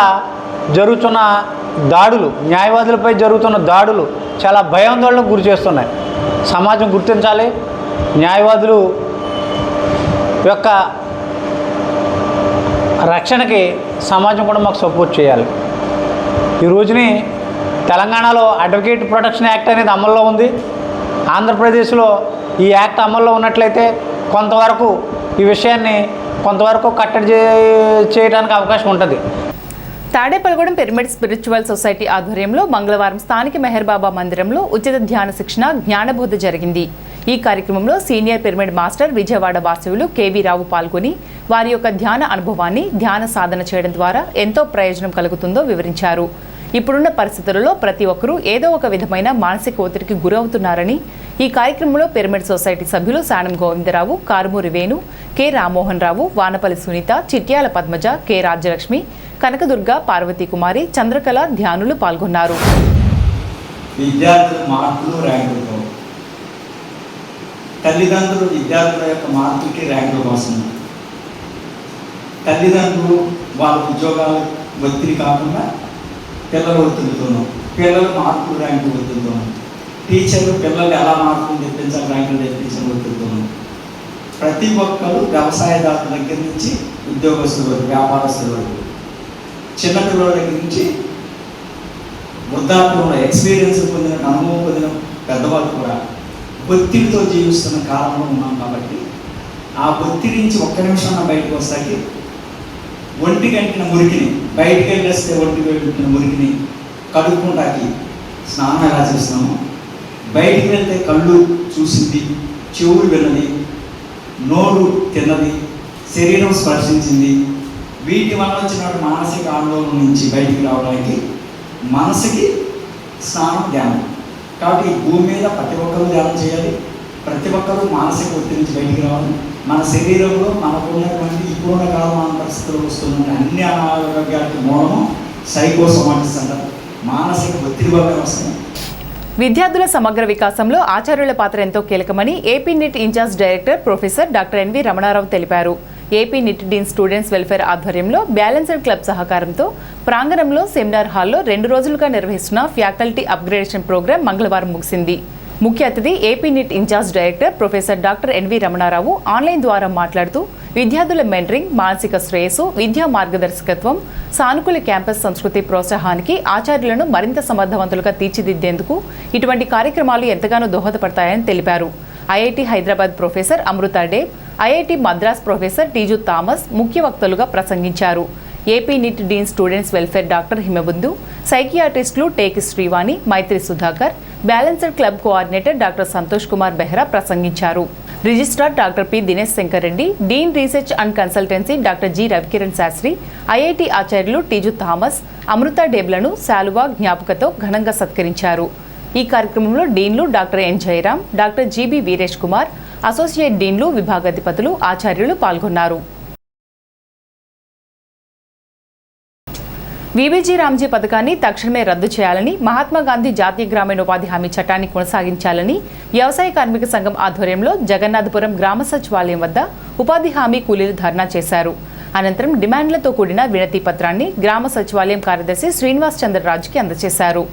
జరుగుతున్న దాడులు, న్యాయవాదులపై జరుగుతున్న దాడులు చాలా భయాందోళనకు గురి చేస్తున్నాయి. సమాజం గుర్తించాలి, న్యాయవాదులు యొక్క రక్షణకి సమాజం కూడా మాకు సపోర్ట్ చేయాలి. ఈ రోజుని తెలంగాణలో అడ్వకేట్ ప్రొటెక్షన్ యాక్ట్ అనేది అమల్లో ఉంది. ఆంధ్రప్రదేశ్లో ఈ యాక్ట్ అమల్లో ఉన్నట్లయితే కొంతవరకు ఈ విషయాన్ని కొంతవరకు కట్టడి చేయడానికి అవకాశం ఉంటుంది. తాడేపల్లిగూడెం పిరమిడ్ స్పిరిచువల్ సొసైటీ ఆధ్వర్యంలో మంగళవారం స్థానిక మెహర్ బాబా మందిరంలో ఉచిత ధ్యాన శిక్షణ జ్ఞానబోధ జరిగింది. ఈ కార్యక్రమంలో సీనియర్ పిరమిడ్ మాస్టర్ విజయవాడ వాసవులు కేవీ రావు పాల్గొని వారి యొక్క ధ్యాన అనుభవాన్ని ధ్యాన సాధన చేయడం ద్వారా ఎంతో ప్రయోజనం కలుగుతుందో వివరించారు. ఇప్పుడున్న పరిస్థితులలో ప్రతి ఒక్కరూ ఏదో ఒక విధమైన మానసిక ఒత్తిడికి గురవుతున్నారని, ఈ కార్యక్రమంలో పిరమిడ్ సొసైటీ సభ్యులు శానం గోవిందరావు, కారుమూరి వేణు, కె రామ్మోహన్ రావు, వానపల్లి సునీత, చిట్యాల పద్మజ, కె రాజ్యలక్ష్మి, కనకదుర్గ, పార్వతీ కుమారి, చంద్రకళ ధ్యానులు పాల్గొన్నారు. విద్యార్థుల మార్కులు ర్యాంకులతో, తల్లిదండ్రులు విద్యార్థుల యొక్క మార్కులకి ర్యాంకుల కోసం, తల్లిదండ్రులు వాళ్ళ ఉద్యోగాల ఒత్తిడి కాకుండా పిల్లల ఒత్తిడితోనూ, పిల్లల మార్కులు ర్యాంకుల ఒత్తిడితోనూ, టీచర్లు పిల్లలు ఎలా మార్కులు తెప్పించాలి ర్యాంకులు తెప్పించిన ఒత్తిడితోనూ, ప్రతి ఒక్కరు వ్యవసాయదారుల దగ్గర నుంచి ఉద్యోగస్తుల వరకు, వ్యాపారస్తుల వరకు, చిన్నపిల్లల దగ్గర నుంచి వృద్ధాప్యంలో ఎక్స్పీరియన్స్ పొందిన, అనుభవం పొందిన పెద్దవాళ్ళు కూడా ఒత్తిడితో జీవిస్తున్న కాలంలో ఉన్నాం. కాబట్టి ఆ ఒత్తిడి నుంచి ఒక్క నిమిషం బయటకు వస్తాకి ఒంటి గంటిన మురికిని, బయటికి వెళ్ళేస్తే ఒంటి గంటిన మురికిని కడుక్కుంటాకి స్నానం ఎలా చేస్తున్నాము, బయటికి వెళ్తే కళ్ళు చూసింది, చెవులు విన్నది, నోరు తిన్నది, శరీరం స్పర్శించింది, వీటి వల్ల వచ్చిన మానసిక ఆందోళన నుంచి బయటికి రావడానికి మనసుకి స్నానం, ధ్యానం. కాబట్టి భూమి మీద ప్రతి ఒక్కరూ ధ్యానం చేయాలి, ప్రతి ఒక్కరూ మానసిక ఒత్తిడి నుంచి బయటికి రావాలి. మన శరీరంలో మనకున్నటువంటి ఇప్పుడున్న కాలమాన పరిస్థితుల్లో వస్తున్న అన్ని అనారోగ్యాలకు మూలము సైకోసోమాటిక్స్ అంటారు, మానసిక ఒత్తిడి వల్ల వస్తుంది. విద్యార్థుల సమగ్ర వికాసంలో ఆచార్యుల పాత్ర ఎంతో కీలకమని AP NIT incharge director professor doctor NV Ramanarao తెలిపారు. AP NIT dean students welfare ఆధ్వర్యంలో బ్యాలెన్స్డ్ క్లబ్ సహకారంతో ప్రాంగణంలో సెమినార్ హాల్లో 2 రోజులుగా నిర్వహిస్తున్న ఫ్యాకల్టీ అప్గ్రేడేషన్ ప్రోగ్రాం మంగళవారం ముగిసింది. ముఖ్య అతిథి AP NIT incharge director professor doctor NV Ramana Rao online ద్వారా మాట్లాడుతూ విద్యార్థుల మెంటరింగ్, మానసిక శ్రేయస్సు, విద్యా మార్గదర్శకత్వం, సానుకూల క్యాంపస్ సంస్కృతి ప్రోత్సాహానికి ఆచార్యులను మరింత సమర్థవంతులుగా తీర్చిదిద్దేందుకు ఇటువంటి కార్యక్రమాలు ఎంతగానో దోహదపడతాయని తెలిపారు. IIT Hyderabad professor Amrita Dey, IIT Madras professor Teeju Thomas ముఖ్య వక్తలుగా ప్రసంగించారు. AP NIT dean students welfare doctor Himabindu, సైకియాట్రిస్టులు Teki Srivani, Maitri Sudhakar, balanced club coordinator doctor Santosh Kumar Behera ప్రసంగించారు. Registrar doctor P Dinesh Shankar Reddy, dean research and consultancy doctor G Ravikiran Sastri, IIT ఆచార్యులు టీజు థామస్, అమృతా డేబ్లను శాలువా జ్ఞాపకతో ఘనంగా సత్కరించారు. ఈ కార్యక్రమంలో డీన్లు doctor N Jayaram, doctor GB Veeresh Kumar, associate డీన్లు, విభాగాధిపతులు, ఆచార్యులు పాల్గొన్నారు. వీబీజీ రామ్జీ పథకాన్ని తక్షణమే రద్దు చేయాలని, మహాత్మాగాంధీ జాతీయ గ్రామీణ ఉపాధి హామీ చట్టాన్ని కొనసాగించాలని వ్యవసాయ కార్మిక సంఘం ఆధ్వర్యంలో జగన్నాథపురం గ్రామ సచివాలయం వద్ద ఉపాధి హామీ కూలీలు ధర్నా చేశారు. అనంతరం డిమాండ్లతో కూడిన వినతి పత్రాన్ని గ్రామ సచివాలయం కార్యదర్శి శ్రీనివాస్ చంద్రరాజుకి అందజేశారు.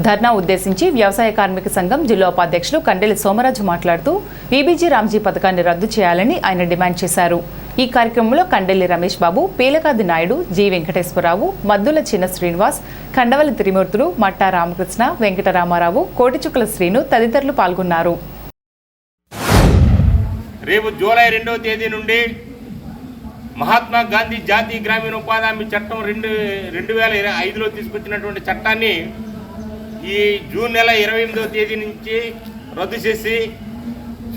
ధర్నా ఉద్దేశించి వ్యవసాయ కార్మిక సంఘం జిల్లా ఉపాధ్యక్షులు కండెలి సోమరాజు మాట్లాడుతూ వీబీజీ రామ్జీ పథకాన్ని రద్దు చేయాలని ఆయన డిమాండ్ చేశారు. ఈ కార్యక్రమంలో కండెల్లి రమేష్ బాబు, పేలకాది నాయుడు, జి వెంకటేశ్వరరావు, మద్దుల చిన్న శ్రీనివాస్, కండవల్లి త్రిమూర్తులు, మట్టా రామకృష్ణ, వెంకటరామారావు, కోటిచుక్కల శ్రీను తదితరులు పాల్గొన్నారు. రేపు జూలై 2వ తేదీ నుండి మహాత్మా గాంధీ జాతీయ గ్రామీణ ఉపాధి హామీ చట్టం 2005లో తీసుకొచ్చినటువంటి చట్టాన్ని ఈ జూన్ నెల 28వ తేదీ నుంచి రద్దు చేసి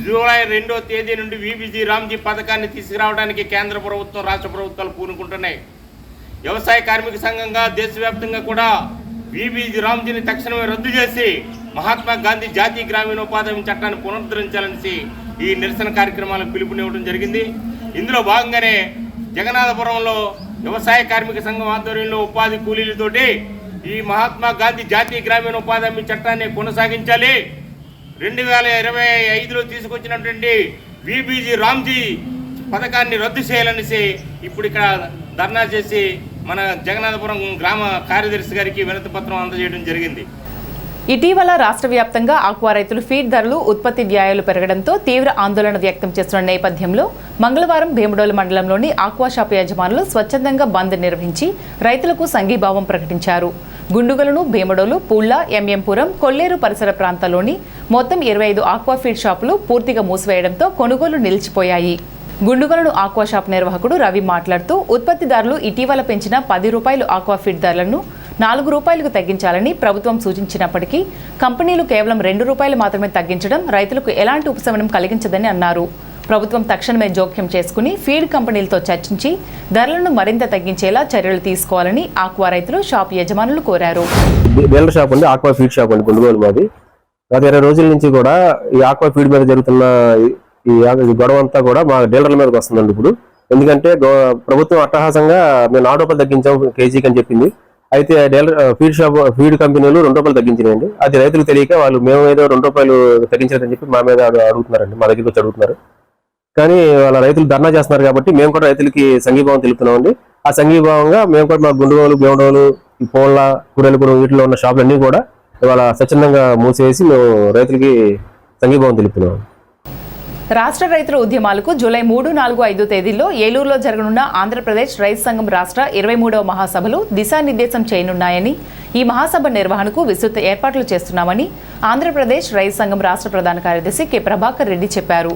జూలై 2వ తేదీ నుండి వీబీజీ రామ్జీ పథకాన్ని తీసుకురావడానికి కేంద్ర ప్రభుత్వం, రాష్ట్ర ప్రభుత్వాలు పూనుకుంటున్నాయి. వ్యవసాయ కార్మిక సంఘంగా దేశవ్యాప్తంగా కూడా వీబీజీ రామ్జీని తక్షణమే రద్దు చేసి మహాత్మా గాంధీ జాతీయ గ్రామీణ ఉపాధి హామీ చట్టాన్ని పునరుద్ధరించాలని ఈ నిరసన కార్యక్రమాలకు పిలుపునివ్వడం జరిగింది. ఇందులో భాగంగానే జగన్నాథపురంలో వ్యవసాయ కార్మిక సంఘం ఆధ్వర్యంలో ఉపాధి కూలీలతోటి ఈ మహాత్మా గాంధీ జాతీయ గ్రామీణ ఉపాధి హామీ చట్టాన్ని కొనసాగించాలి. 2025లో తీసుకొచ్చినటువంటి విబీజీ రామ్జీ పథకాన్ని రద్దు చేయాలనేసి ఇప్పుడు ఇక్కడ ధర్నా చేసి మన జగన్నాథపురం గ్రామ కార్యదర్శి గారికి వినతి పత్రం అందజేయడం జరిగింది. ఇటీవల రాష్ట్ర వ్యాప్తంగా ఆక్వా రైతులు ఫీడ్ ధరలు, ఉత్పత్తి వ్యయాలు పెరగడంతో తీవ్ర ఆందోళన వ్యక్తం చేస్తున్న నేపథ్యంలో మంగళవారం భీమడోలు మండలంలోని ఆక్వా షాపు యజమానులు స్వచ్ఛందంగా బంద్ నిర్వహించి రైతులకు సంఘీభావం ప్రకటించారు. గుండుగలను, భీమడోలు, పూళ్ళ, ఎంఎంపురం, కొల్లేరు పరిసర ప్రాంతాల్లోని మొత్తం 25 ఆక్వా ఫీడ్ షాపులు పూర్తిగా మూసివేయడంతో కొనుగోలు నిలిచిపోయాయి. గుండుగలను ఆక్వా షాప్ నిర్వాహకుడు రవి మాట్లాడుతూ ఉత్పత్తిదారులు ఇటీవల పెంచిన 10 రూపాయలు ఆక్వా ఫీడ్ ధరలను 4 రూపాయలకు తగ్గించాలని ప్రభుత్వం సూచించినప్పటికీ కంపెనీలు కేవలం 2 రూపాయలు మాత్రమే తగ్గించడం రైతులకు ఎలాంటి ఉపశమనం కలిగించదని అన్నారు. ప్రభుత్వం తక్షణమే జోక్యం చేసుకుని ఫీడ్ కంపెనీలతో చర్చించి ధరలను మరింత తగ్గించేలా చర్యలు తీసుకోవాలని ఆక్వా రైతులు, షాప్ యజమానులు కోరారు. డీలర్ షాప్ ఉంది, ఆక్వా ఫీడ్ షాప్ అండి గుండుగోలు మాది. గత 20 రోజుల నుంచి కూడా ఈ ఆక్వా ఫీడ్ మీద జరుగుతున్న ఈ గొడవ అంతా కూడా మా డీలర్ల మీదకి వస్తుందండి. ఇప్పుడు ఎందుకంటే ప్రభుత్వం అట్టహాసంగా మేము 4 రూపాయలు తగ్గించాం కేజీకి అని చెప్పింది. అయితే ఫీడ్ కంపెనీలు 2 రూపాయలు తగ్గించినాయండి. అది రైతులకు తెలియక వాళ్ళు మేము ఏదో 2 రూపాయలు తగ్గించారని చెప్పి మా మీద అడుగుతున్నారండి, మా దగ్గరికి వచ్చి అడుగుతున్నారు. కానీ వాళ్ళ రైతులు ధర్నా చేస్తున్నారు కాబట్టి మేము కూడా రైతులకి సంఘీభావం తెలుపుతున్నామండి. ఆ సంఘీభావంగా మేము కూడా మా గుండుగోలు, భీమడోలు, ఈ పోళ్ళ, కూరలగూడెం వీటిలో ఉన్న షాపులన్నీ కూడా ఇవాళ స్వచ్ఛందంగా మూసివేసి మేము రైతులకి సంఘీభావం తెలుపుతున్నాం. రాష్ట్ర రైతుల ఉద్యమాలకు జూలై 3, 4, 5 తేదీల్లో ఏలూరులో జరగనున్న ఆంధ్రప్రదేశ్ రైతు సంఘం రాష్ట్ర 23వ మహాసభలు దిశానిర్దేశం చేయనున్నాయని, ఈ మహాసభ నిర్వహణకు విస్తృత ఏర్పాట్లు చేస్తున్నామని ఆంధ్రప్రదేశ్ రైతు సంఘం రాష్ట్ర ప్రధాన కార్యదర్శి కె ప్రభాకర్ రెడ్డి చెప్పారు.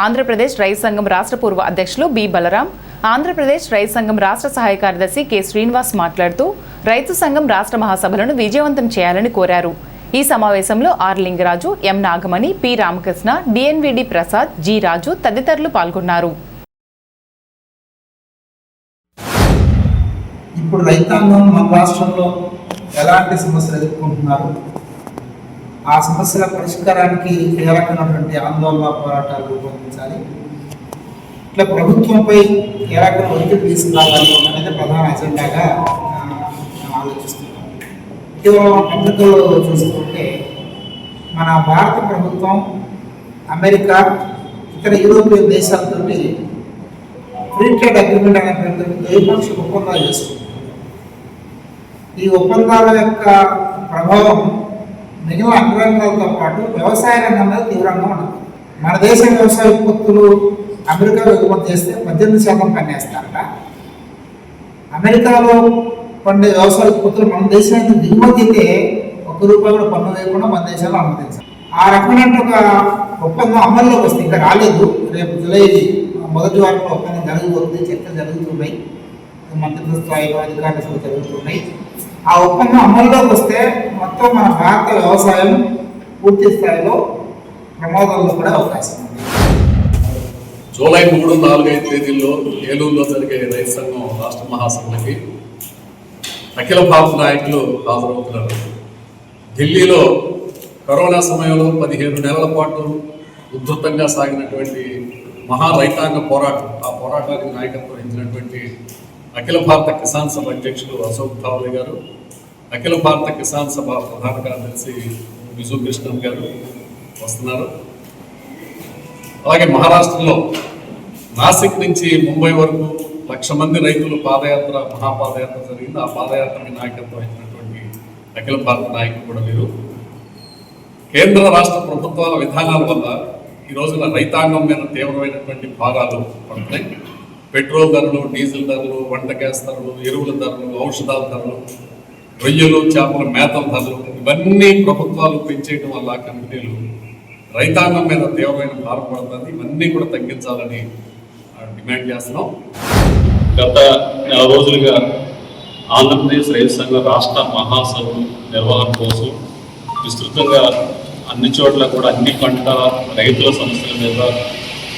ఆంధ్రప్రదేశ్ రైతు సంఘం రాష్ట్ర పూర్వ అధ్యక్షులు బి బలరాం, ఆంధ్రప్రదేశ్ రైతు సంఘం రాష్ట్ర సహాయ కార్యదర్శి కె శ్రీనివాస్ మాట్లాడుతూ రైతు సంఘం రాష్ట్ర మహాసభలను విజయవంతం చేయాలని కోరారు. ఈ సమావేశంలో R Lingaraju, M Nagamani, P Ramakrishna, DNVD Prasad, G Raju తదితరులు పాల్గొన్నారు. ఇప్పుడు రైతాంగం మన రాష్ట్రంలో ఎలాంటి సమస్యలు ఎదుర్కొంటున్నారు, ఆ సమస్యల పరిష్కారానికి ఏ రకమైనటువంటి ఆందోళన పోరాటాలు రూపొందించాలి, ఇట్లా ప్రభుత్వంపై ఏ రకమైన ఒత్తిడి తీసుకురావాలి అనేది ప్రధాన అజెండాగా ఆలోచిస్తున్నాం. ఇటీవల పత్రికల్లో చూసుకుంటే మన భారత ప్రభుత్వం అమెరికా, ఇతర యూరోపియన్ దేశాలతో ఫ్రీ ట్రేడ్ అగ్రిమెంట్ అనేటువంటి ద్వైపాక్షిక ఒప్పందాలు చేసుకుంటాం. ఈ ఒప్పందాల యొక్క ప్రభావం మిగిలిన అన్ని రంగాలతో పాటు వ్యవసాయ రంగం మీద తీవ్రంగా ఉంటుంది. మన దేశ వ్యవసాయ ఉత్పత్తులు అమెరికాలో ఎగుమతి చేస్తే 18% పనిచేస్తారట. అమెరికాలో పండే వ్యవసాయ ఉత్పత్తులు మన దేశానికి దిగుమతి అయితే 1 రూపాయి కూడా పన్ను వేయకుండా మన దేశాల్లో అనుమతించాలి. ఆ రకమైన ఒక ఒప్పందం అమల్లోకి వస్తే ఇంకా రాలేదు. రేపు జూలై 1వ వారంలో ఒప్పందం జరగబోతుంది, చర్చలు జరుగుతున్నాయి, మంత్రిత్వ స్థాయిలో అధికారుల సభ జరుగుతున్నాయి. ఆ ఒప్పందం అమల్లోకి వస్తే మొత్తం మన భారత వ్యవసాయం పూర్తి స్థాయిలో ప్రమాదంలో కూడా అవకాశం ఉంది. జూలై 3, 4, 5 తేదీల్లో ఏలూరులో జరిగే రైతు సంఘం రాష్ట్ర మహాసభలకి అఖిల భారత నాయకులు హాజరవుతున్నారు. ఢిల్లీలో కరోనా సమయంలో 15 నెలల పాటు ఉధృతంగా సాగినటువంటి మహా రైతాంగ పోరాటం, ఆ పోరాటానికి నాయకత్వం వహించినటువంటి అఖిల భారత కిసాన్ సభ అధ్యక్షులు అశోక్ ధావలే గారు, అఖిల భారత కిసాన్ సభ ప్రధాన కార్యదర్శి విజు కృష్ణన్ గారు వస్తున్నారు. అలాగే మహారాష్ట్రలో నాసిక్ నుంచి ముంబై వరకు 1,00,000 మంది రైతులు పాదయాత్ర, మహాపాదయాత్ర జరిగింది. ఆ పాదయాత్రకి నాయకత్వం వహించినటువంటి అఖిల భారత నాయకులు కూడా మీరు. కేంద్ర రాష్ట్ర ప్రభుత్వాల విధానాల వల్ల ఈ రోజున రైతాంగం మీద తీవ్రమైనటువంటి భారాలు పడుతున్నాయి. పెట్రోల్ ధరలు, డీజిల్ ధరలు, వంట గ్యాస్ ధరలు, ఎరువుల ధరలు, ఔషధాల ధరలు, రొయ్యలు, చేపల మేతల ధరలు, ఇవన్నీ ప్రభుత్వాలు పెంచేయడం వల్ల కంపెనీలు రైతాంగం మీద తీవ్రమైన భారం పడుతుంది. ఇవన్నీ కూడా తగ్గించాలని డిమాండ్ చేస్తున్నాం. గత 4 రోజులుగా ఆంధ్రప్రదేశ్ రైతు సంఘ రాష్ట్ర మహాసభలు నిర్వహణ కోసం విస్తృతంగా అన్ని చోట్ల కూడా అన్ని పంటల రైతుల సమస్యల మీద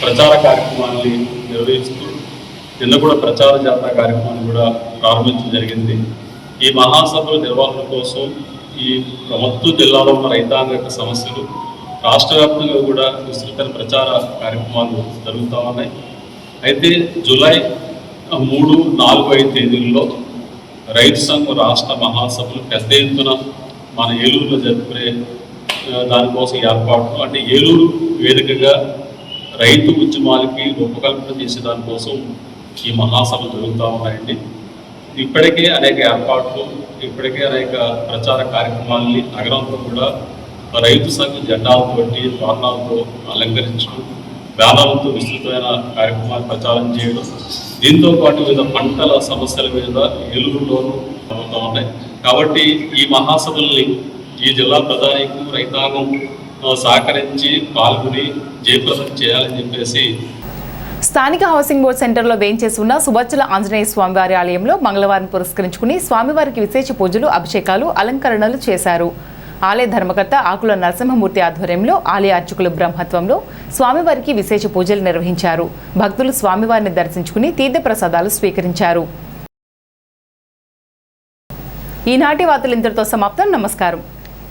ప్రచార కార్యక్రమాన్ని నిర్వహిస్తూ నిన్న కూడా ప్రచార జాతర కార్యక్రమాన్ని కూడా ప్రారంభించడం జరిగింది. ఈ మహాసభల నిర్వహణ కోసం ఈ మొత్తం జిల్లాలో ఉన్న రైతాంగ సమస్యలు రాష్ట్ర వ్యాప్తంగా కూడా విస్తృత ప్రచార కార్యక్రమాలు జరుగుతూ ఉన్నాయి. అయితే జూలై 3, 4, 5 తేదీల్లో రైతు సంఘం రాష్ట్ర మహాసభలు పెద్ద ఎత్తున మన ఏలూరులో జరుపుకునే దానికోసం ఏర్పాటు, అంటే ఏలూరు వేదికగా రైతు ఉద్యమాలకి రూపకల్పన చేసే దానికోసం ఈ మహాసభలు జరుగుతూ ఉన్నాయండి. ఇప్పటికే అనేక ఏర్పాట్లు, ఇప్పటికే అనేక ప్రచార కార్యక్రమాలని నగరంతో కూడా రైతు సంఘం జెండాలతోటి తోరణాలతో అలంకరించడం, బ్యానర్లతో విస్తృతమైన కార్యక్రమాలు ప్రచారం చేయడం, దీంతో పాటు వివిధ పంటల సమస్యల మీద ఏలూరులోనూ అవుతూ ఉన్నాయి. కాబట్టి ఈ మహాసభల్ని ఈ జిల్లా ప్రధానికు రైతాంగం సహకరించి పాల్గొని జయప్రదం చేయాలని చెప్పేసి స్థానిక హౌసింగ్ బోర్డు సెంటర్లో వేయించేసి ఉన్న సుభచ్చల ఆంజనేయ స్వామివారి ఆలయంలో మంగళవారం పురస్కరించుకుని స్వామివారికి విశేష పూజలు, అభిషేకాలు, అలంకరణలు చేశారు. ఆలయ ధర్మకర్త ఆకుల నరసింహమూర్తి ఆధ్వర్యంలో ఆలయ అర్చకుల బ్రహ్మత్వంలో స్వామివారికి విశేష పూజలు నిర్వహించారు. భక్తులు స్వామివారిని దర్శించుకుని తీర్థప్రసాదాలు స్వీకరించారు. ఈనాటి వార్తలు ఇంతటితో సమాప్తం. నమస్కారం.